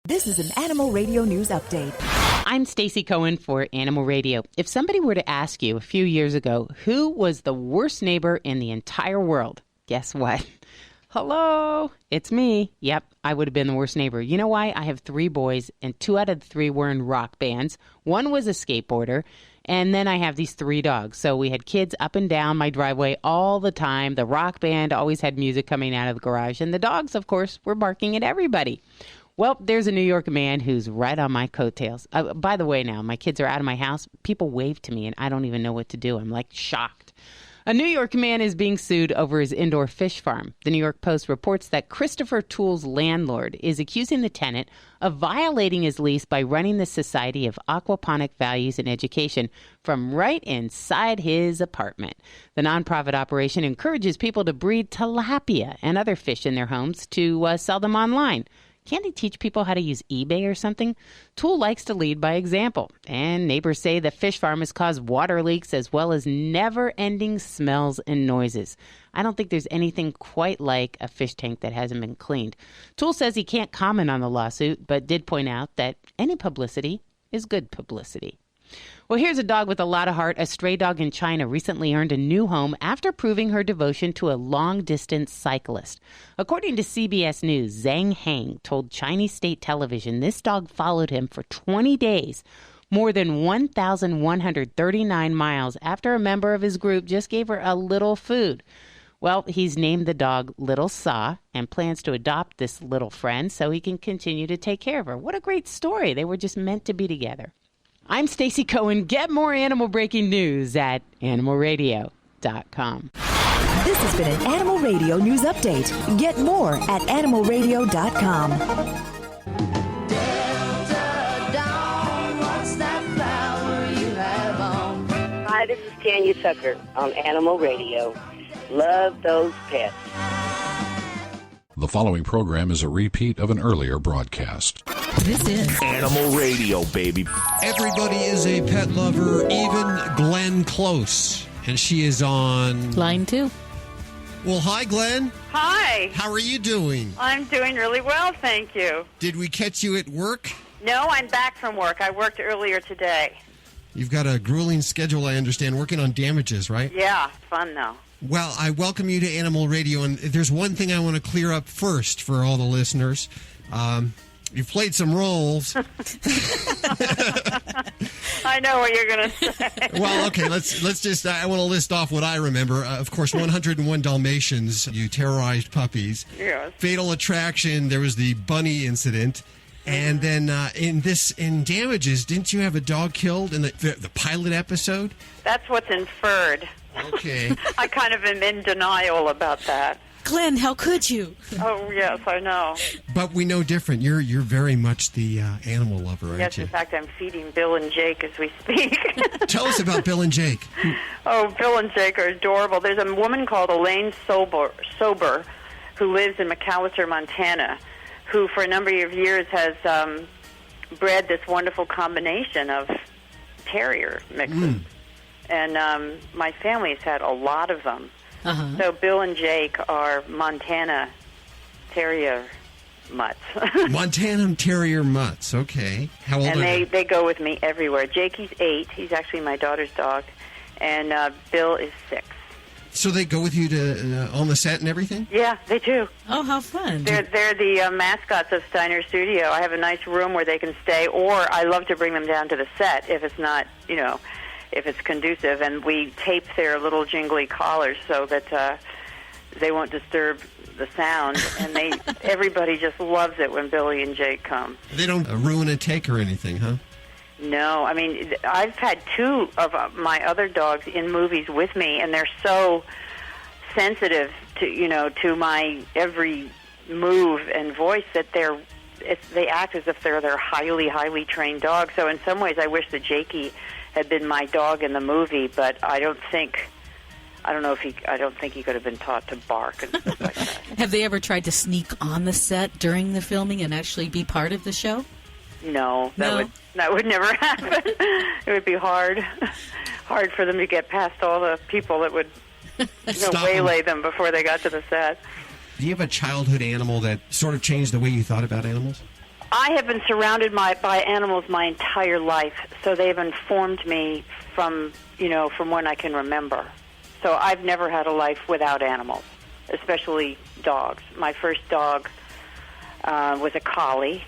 This is an Animal Radio News Update. I'm Stacy Cohen for Animal Radio. If somebody were to ask you a few years ago who was the worst neighbor in the entire world, guess what? Hello, it's me. Yep, I would have been the worst neighbor. You know why? I have 3 boys, and 2 out of the 3 were in rock bands. 1 was a skateboarder, and then I have these 3 dogs. So we had kids up and down my driveway all the time. The rock band always had music coming out of the garage, and the dogs, of course, were barking at everybody. Well, there's a New York man who's right on my coattails. By the way, now, my kids are out of my house. People wave to me, and I don't even know what to do. I'm, like, shocked. A New York man is being sued over his indoor fish farm. The New York Post reports that Christopher Toole's landlord is accusing the tenant of violating his lease by running the Society of Aquaponic Values and Education from right inside his apartment. The nonprofit operation encourages people to breed tilapia and other fish in their homes to sell them online. Can't he teach people how to use eBay or something? Toole likes to lead by example, and neighbors say the fish farm has caused water leaks as well as never-ending smells and noises. I don't think there's anything quite like a fish tank that hasn't been cleaned. Toole says he can't comment on the lawsuit, but did point out that any publicity is good publicity. Well, here's a dog with a lot of heart. A stray dog in China recently earned a new home after proving her devotion to a long-distance cyclist. According to CBS News, Zhang Heng told Chinese state television this dog followed him for 20 days, more than 1,139 miles, after a member of his group just gave her a little food. Well, he's named the dog Little Sa and plans to adopt this little friend so he can continue to take care of her. What a great story. They were just meant to be together. I'm Stacy Cohen. Get more animal breaking news at animalradio.com. This has been an Animal Radio News Update. Get more at animalradio.com. Hi, this is Tanya Tucker on Animal Radio. Love those pets. The following program is a repeat of an earlier broadcast. This is Animal Radio, baby. Everybody is a pet lover, even Glenn Close. And she is on Line 2. Well, hi, Glenn. Hi. How are you doing? I'm doing really well, thank you. Did we catch you at work? No, I'm back from work. I worked earlier today. You've got a grueling schedule, I understand, working on damages, right? Yeah, it's fun though. Well, I welcome you to Animal Radio, and there's one thing I want to clear up first for all the listeners. You've played some roles. I know what you're going to say. Well, okay, let's just, I want to list off what I remember. Of course, 101 Dalmatians, you terrorized puppies. Yes. Fatal Attraction, there was the bunny incident. And then in Damages, didn't you have a dog killed in the pilot episode? That's what's inferred. Okay. I kind of am in denial about that. Glenn, how could you? Oh, yes, I know. But we know different. You're very much the animal lover, aren't Yes, you? in fact, I'm feeding Bill and Jake as we speak. Tell us about Bill and Jake. Oh, Bill and Jake are adorable. There's a woman called Elaine Sober who lives in McAllister, Montana, who for a number of years has bred this wonderful combination of terrier mixes. And my family has had a lot of them. Uh-huh. So Bill and Jake are Montana Terrier mutts. Montana Terrier mutts, okay. How old and are they go with me everywhere. Jakey's 8. He's actually my daughter's dog. And Bill is 6. So they go with you to on the set and everything? Yeah, they do. Oh, how fun. They're the mascots of Steiner Studio. I have a nice room where they can stay, or I love to bring them down to the set if it's not, if it's conducive. And we tape their little jingly collars so that they won't disturb the sound. And everybody just loves it when Billy and Jake come. They don't ruin a take or anything, huh? No, I mean, I've had 2 of my other dogs in movies with me, and they're so sensitive to my every move and voice that they act as if they're highly, highly trained dogs. So in some ways, I wish that Jakey had been my dog in the movie, but I don't think he could have been taught to bark and stuff like that. Have they ever tried to sneak on the set during the filming and actually be part of the show? No, that would never happen. It would be hard for them to get past all the people that would waylay them before they got to the set. Do you have a childhood animal that sort of changed the way you thought about animals? I have been surrounded by animals my entire life, so they've informed me from when I can remember. So I've never had a life without animals, especially dogs. My first dog was a collie.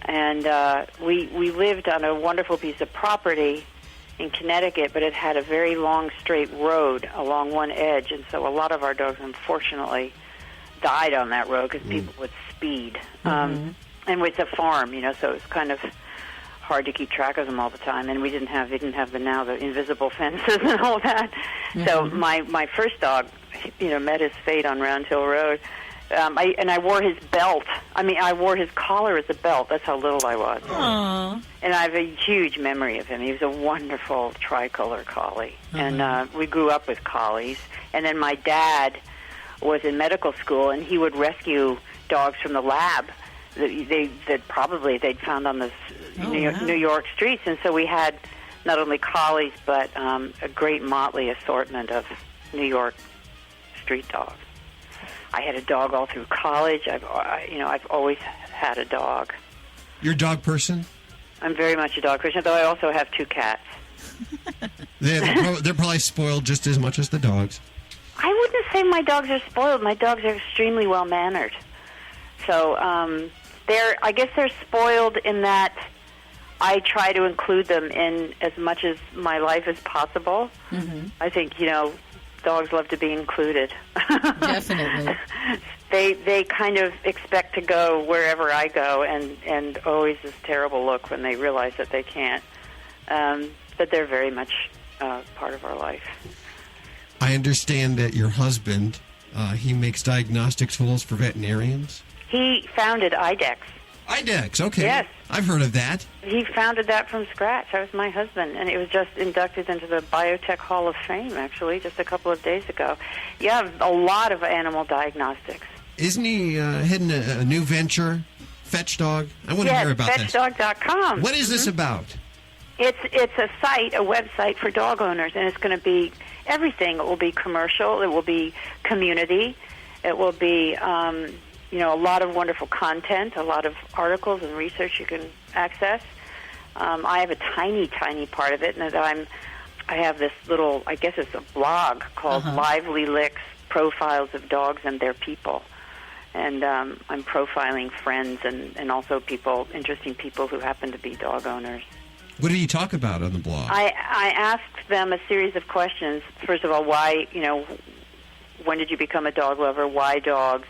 And we lived on a wonderful piece of property in Connecticut, but it had a very long, straight road along one edge. And so a lot of our dogs, unfortunately, died on that road because people would speed. And it's a farm, so it was kind of hard to keep track of them all the time. And we didn't have the invisible fences and all that. So my first dog, met his fate on Round Hill Road. I wore his belt. I wore his collar as a belt. That's how little I was. Aww. And I have a huge memory of him. He was a wonderful tricolor collie. And we grew up with collies. And then my dad was in medical school, and he would rescue dogs from the lab that they'd found on the New York streets. And so we had not only collies, but a great motley assortment of New York street dogs. I had a dog all through college. I've always had a dog. You're a dog person? I'm very much a dog person, though I also have 2 cats. They're probably spoiled just as much as the dogs. I wouldn't say my dogs are spoiled. My dogs are extremely well-mannered. So I guess they're spoiled in that I try to include them in as much as my life as possible. I think, dogs love to be included. Definitely. They kind of expect to go wherever I go, and always this terrible look when they realize that they can't. But they're very much part of our life. I understand that your husband, he makes diagnostic tools for veterinarians. He founded IDEX. IDEX, okay. Yes. I've heard of that. He founded that from scratch. That was my husband, and it was just inducted into the Biotech Hall of Fame, actually, just a couple of days ago. You have a lot of animal diagnostics. Isn't he heading a new venture, Fetch Dog? I want to hear about this. FetchDog.com. What is this about? It's a site, a website for dog owners, and it's going to be everything. It will be commercial. It will be community. It will be a lot of wonderful content, a lot of articles and research you can access. I have a tiny, tiny part of it, and I have this little, I guess it's a blog called Lively Licks, Profiles of Dogs and Their People. And I'm profiling friends and also interesting people who happen to be dog owners. What do you talk about on the blog? I ask them a series of questions. First of all, why, when did you become a dog lover? Why dogs?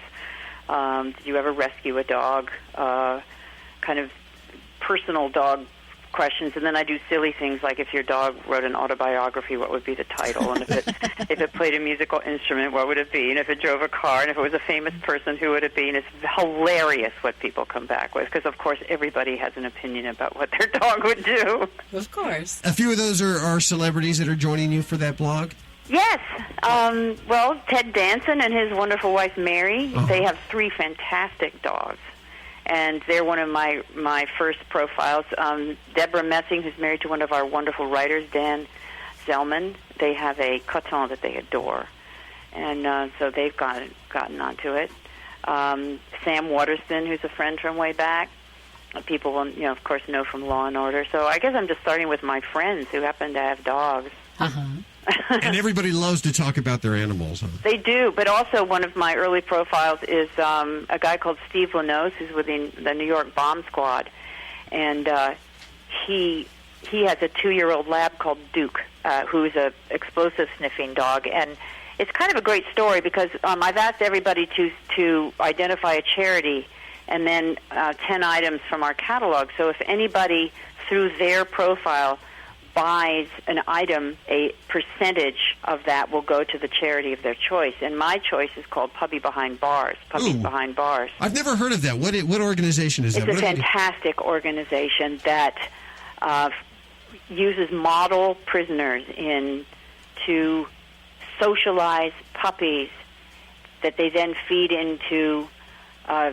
Did you ever rescue a dog? Kind of personal dog questions, and then I do silly things like if your dog wrote an autobiography, what would be the title? And if it played a musical instrument, what would it be? And if it drove a car, and if it was a famous person, who would it be? And it's hilarious what people come back with, because of course everybody has an opinion about what their dog would do. Of course. A few of those are celebrities that are joining you for that blog? Yes. Well, Ted Danson and his wonderful wife Mary, they have 3 fantastic dogs. And they're one of my first profiles. Deborah Messing, who's married to one of our wonderful writers, Dan Zellman, they have a coton that they adore. And so they've gotten onto it. Sam Waterston, who's a friend from way back. People will, of course, know from Law and Order. So I guess I'm just starting with my friends who happen to have dogs. And everybody loves to talk about their animals. Huh? They do, but also one of my early profiles is a guy called Steve Lanos, who's with the New York Bomb Squad, and he has a 2-year-old lab called Duke, who's a explosive sniffing dog, and it's kind of a great story because I've asked everybody to identify a charity and then 10 items from our catalog. So if anybody through their profile buys an item, a percentage of that will go to the charity of their choice. And my choice is called Puppy Behind Bars. Puppies Behind Bars. I've never heard of that. What organization is that? It's a fantastic organization that uses model prisoners to socialize puppies that they then feed into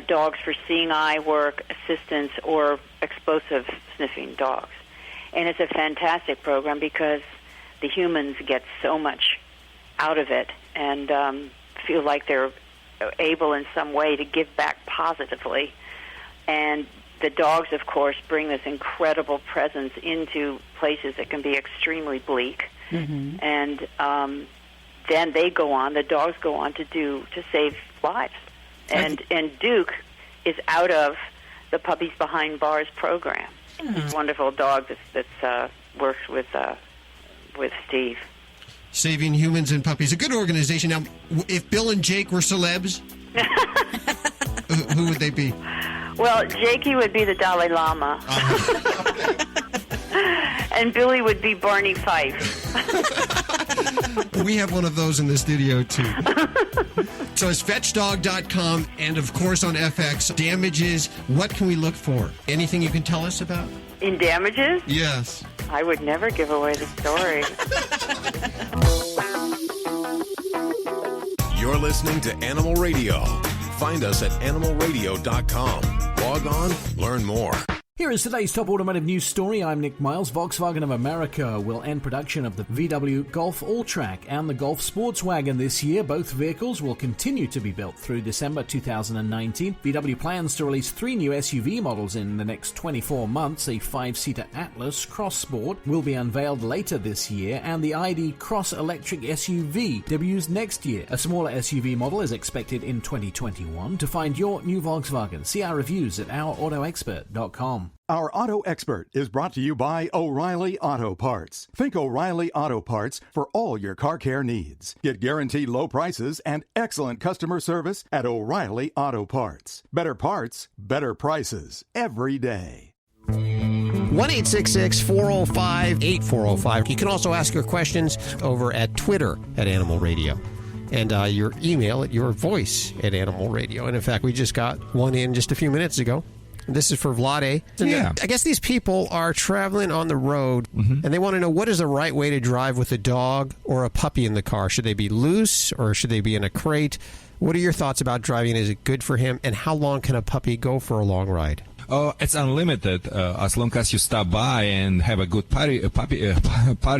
dogs for seeing eye work, assistance, or explosive sniffing dogs. And it's a fantastic program because the humans get so much out of it and feel like they're able in some way to give back positively. And the dogs, of course, bring this incredible presence into places that can be extremely bleak. Mm-hmm. And then the dogs go on to save lives. And Duke is out of the Puppies Behind Bars program. He's a wonderful dog that works with Steve. Saving Humans and Puppies. A good organization. Now, if Bill and Jake were celebs, who would they be? Well, Jakey would be the Dalai Lama. And Billy would be Barney Fife. We have one of those in the studio, too. So it's fetchdog.com and, of course, on FX. Damages, what can we look for? Anything you can tell us about? In damages? Yes. I would never give away the story. You're listening to Animal Radio. Find us at animalradio.com. Log on, learn more. Here is today's top automotive news story. I'm Nick Miles. Volkswagen of America will end production of the VW Golf All-Track and the Golf Sportswagen this year. Both vehicles will continue to be built through December 2019. VW plans to release 3 new SUV models in the next 24 months. A 5-seater Atlas Cross Sport will be unveiled later this year, and the ID Cross Electric SUV debuts next year. A smaller SUV model is expected in 2021. To find your new Volkswagen, see our reviews at ourautoexpert.com. Our Auto Expert is brought to you by O'Reilly Auto Parts. Think O'Reilly Auto Parts for all your car care needs. Get guaranteed low prices and excellent customer service at O'Reilly Auto Parts. Better parts, better prices every day. 1-866-405-8405. You can also ask your questions over at Twitter at Animal Radio. And your email at your voice at Animal Radio. And in fact, we just got one in just a few minutes ago. This is for Vlade. Yeah. I guess these people are traveling on the road, and they want to know what is the right way to drive with a dog or a puppy in the car. Should they be loose or should they be in a crate? What are your thoughts about driving? Is it good for him? And how long can a puppy go for a long ride? Oh, it's unlimited as long as you stop by and have a good potty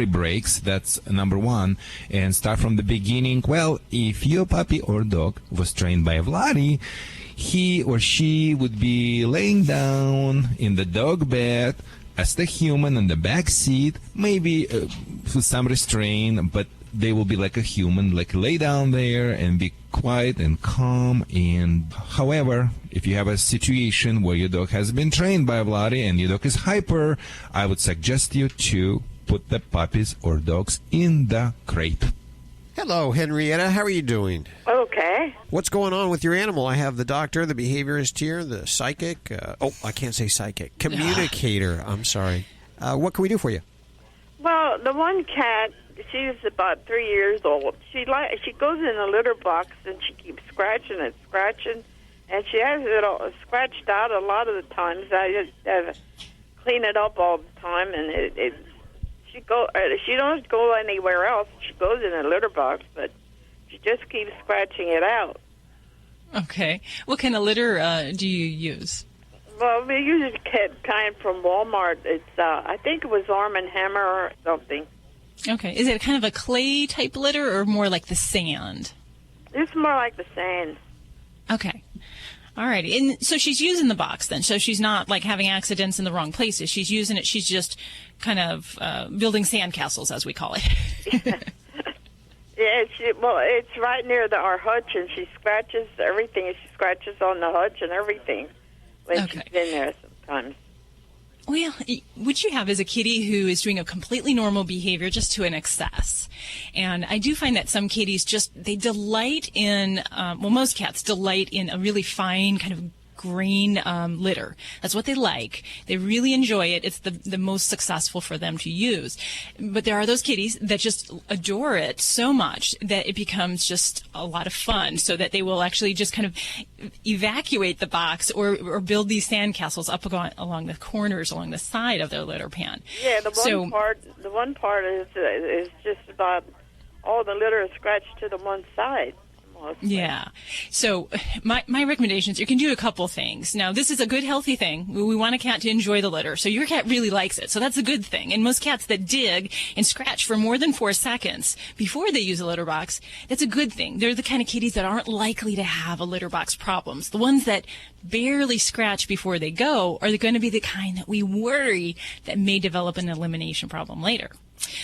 breaks. That's number one. And start from the beginning. Well, if your puppy or dog was trained by Vlade, he or she would be laying down in the dog bed as the human in the back seat, maybe with some restraint, but they will be like a human, like lay down there and be quiet and calm. And however, if you have a situation where your dog has been trained by Vlade and your dog is hyper, I would suggest you to put the puppies or dogs in the crate. Hello, Henrietta. How are you doing? Okay. What's going on with your animal? I have the doctor, the behaviorist here, the psychic. I can't say psychic. Communicator. I'm sorry. What can we do for you? Well, the one cat, she's about 3 years old. She goes in a litter box and she keeps scratching, and she has it all scratched out a lot of the times. I just have to clean it up all the time, and she don't go anywhere else. She goes in a litter box, but she just keeps scratching it out. Okay. What kind of litter do you use? Well, we use a kind from Walmart. It's I think it was Arm & Hammer or something. Okay. Is it kind of a clay type litter or more like the sand? It's more like the sand. Okay. All right. And so she's using the box then. So she's not like having accidents in the wrong places. She's using it. She's just kind of building sandcastles, as we call it. Yeah, it's right near our hutch, and she scratches everything. She scratches on the hutch and everything when she's been there sometimes. Well, what you have is a kitty who is doing a completely normal behavior just to an excess. And I do find that some kitties they delight in, most cats delight in a really fine kind of green litter. That's what they like. They really enjoy it. It's the most successful for them to use. But there are those kitties that just adore it so much that it becomes just a lot of fun, so that they will actually just kind of evacuate the box or build these sandcastles up along the corners, along the side of their litter pan. Yeah, the one part is just about all the litter is scratched to the one side. Yeah. So my recommendations, you can do a couple things. Now, this is a good, healthy thing. We want a cat to enjoy the litter. So your cat really likes it. So that's a good thing. And most cats that dig and scratch for more than 4 seconds before they use a litter box, that's a good thing. They're the kind of kitties that aren't likely to have a litter box problems. The ones that barely scratch before they go are going to be the kind that we worry that may develop an elimination problem later.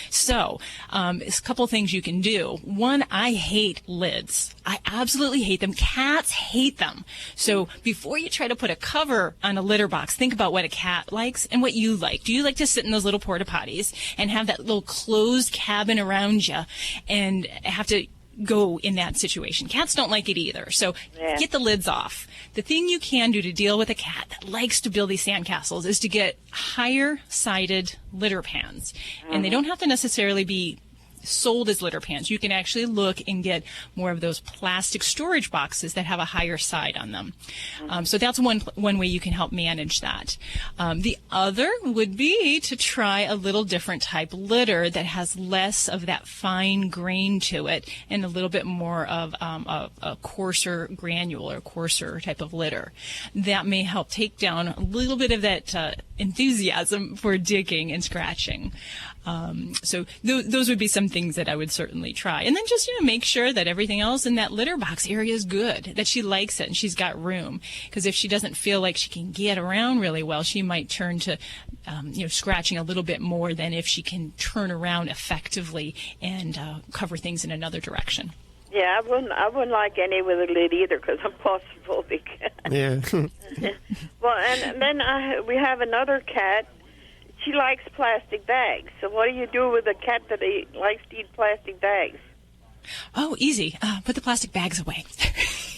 So, it's a couple things you can do. One, I hate lids. I absolutely hate them. Cats hate them. So before you try to put a cover on a litter box, think about what a cat likes and what you like. Do you like to sit in those little porta potties and have that little closed cabin around you and have to go in that situation? Cats don't like it either. So get the lids off. The thing you can do to deal with a cat that likes to build these sandcastles is to get higher-sided litter pans. And they don't have to necessarily be sold as litter pans. You can actually look and get more of those plastic storage boxes that have a higher side on them. So that's one way you can help manage that. The other would be to try a little different type litter that has less of that fine grain to it and a little bit more of a coarser granule or coarser type of litter. That may help take down a little bit of that enthusiasm for digging and scratching. So those would be some things that I would certainly try. And then just, make sure that everything else in that litter box area is good, that she likes it and she's got room. Because if she doesn't feel like she can get around really well, she might turn to, scratching a little bit more than if she can turn around effectively and cover things in another direction. Yeah, I wouldn't like any with a lid either because I'm claustrophobic. Yeah. Well, and then we have another cat. She likes plastic bags. So what do you do with a cat that likes to eat plastic bags? Oh, easy. Put the plastic bags away.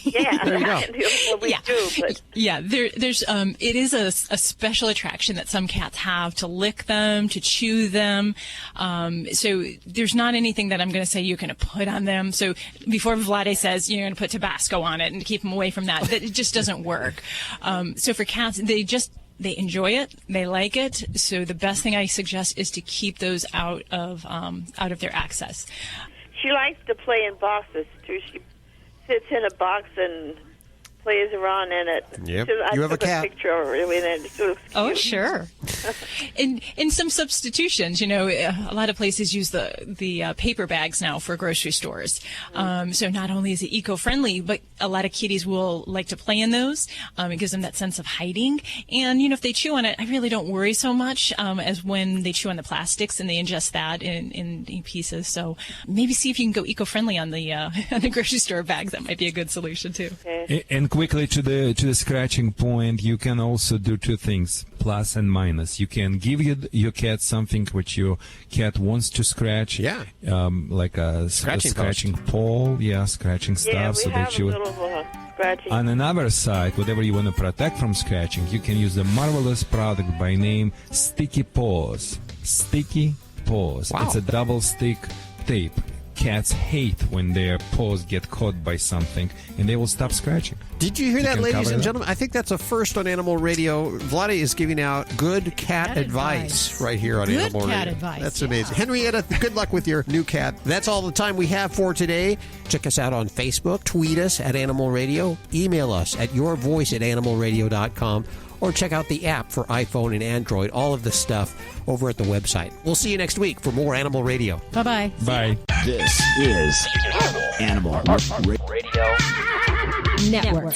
Yeah, there you go. Well, we do. But. Yeah, there's it is a special attraction that some cats have to lick them, to chew them. So there's not anything that I'm going to say you're going to put on them. So before Vlade says you're going to put Tabasco on it and keep them away from that, it just doesn't work. So for cats, they enjoy it. They like it. So the best thing I suggest is to keep those out of their access. She likes to play in boxes too. She sits in a box and plays around in it. Yep. So You have a took cat. Picture of her in it. So Oh, sure. In some substitutions, a lot of places use the paper bags now for grocery stores. So not only is it eco-friendly, but a lot of kitties will like to play in those. It gives them that sense of hiding. And, if they chew on it, I really don't worry so much as when they chew on the plastics and they ingest that in pieces. So maybe see if you can go eco-friendly on the grocery store bags. That might be a good solution, too. Okay. And quickly to the scratching point, you can also do two things, plus and minus. You can give your cat something which your cat wants to scratch. Yeah. Like a scratching pole. Yeah, scratching stuff. Yeah, we so have that you. a little scratching. On another side, whatever you want to protect from scratching, you can use the marvelous product by name Sticky Paws. Sticky Paws. Wow. It's a double stick tape. Cats hate when their paws get caught by something, and they will stop scratching. Did you hear that, can ladies cover and that. gentlemen? I think that's a first on Animal Radio. Vlade is giving out good cat advice right here on Good Animal cat Radio. advice, That's yeah. amazing. Henrietta, good luck with your new cat. That's all the time we have for today. Check us out on Facebook. Tweet us at Animal Radio. Email us at yourvoice@animalradio.com. Or check out the app for iPhone and Android. All of the stuff over at the website. We'll see you next week for more Animal Radio. Bye-bye. Bye. This is Animal Radio Network.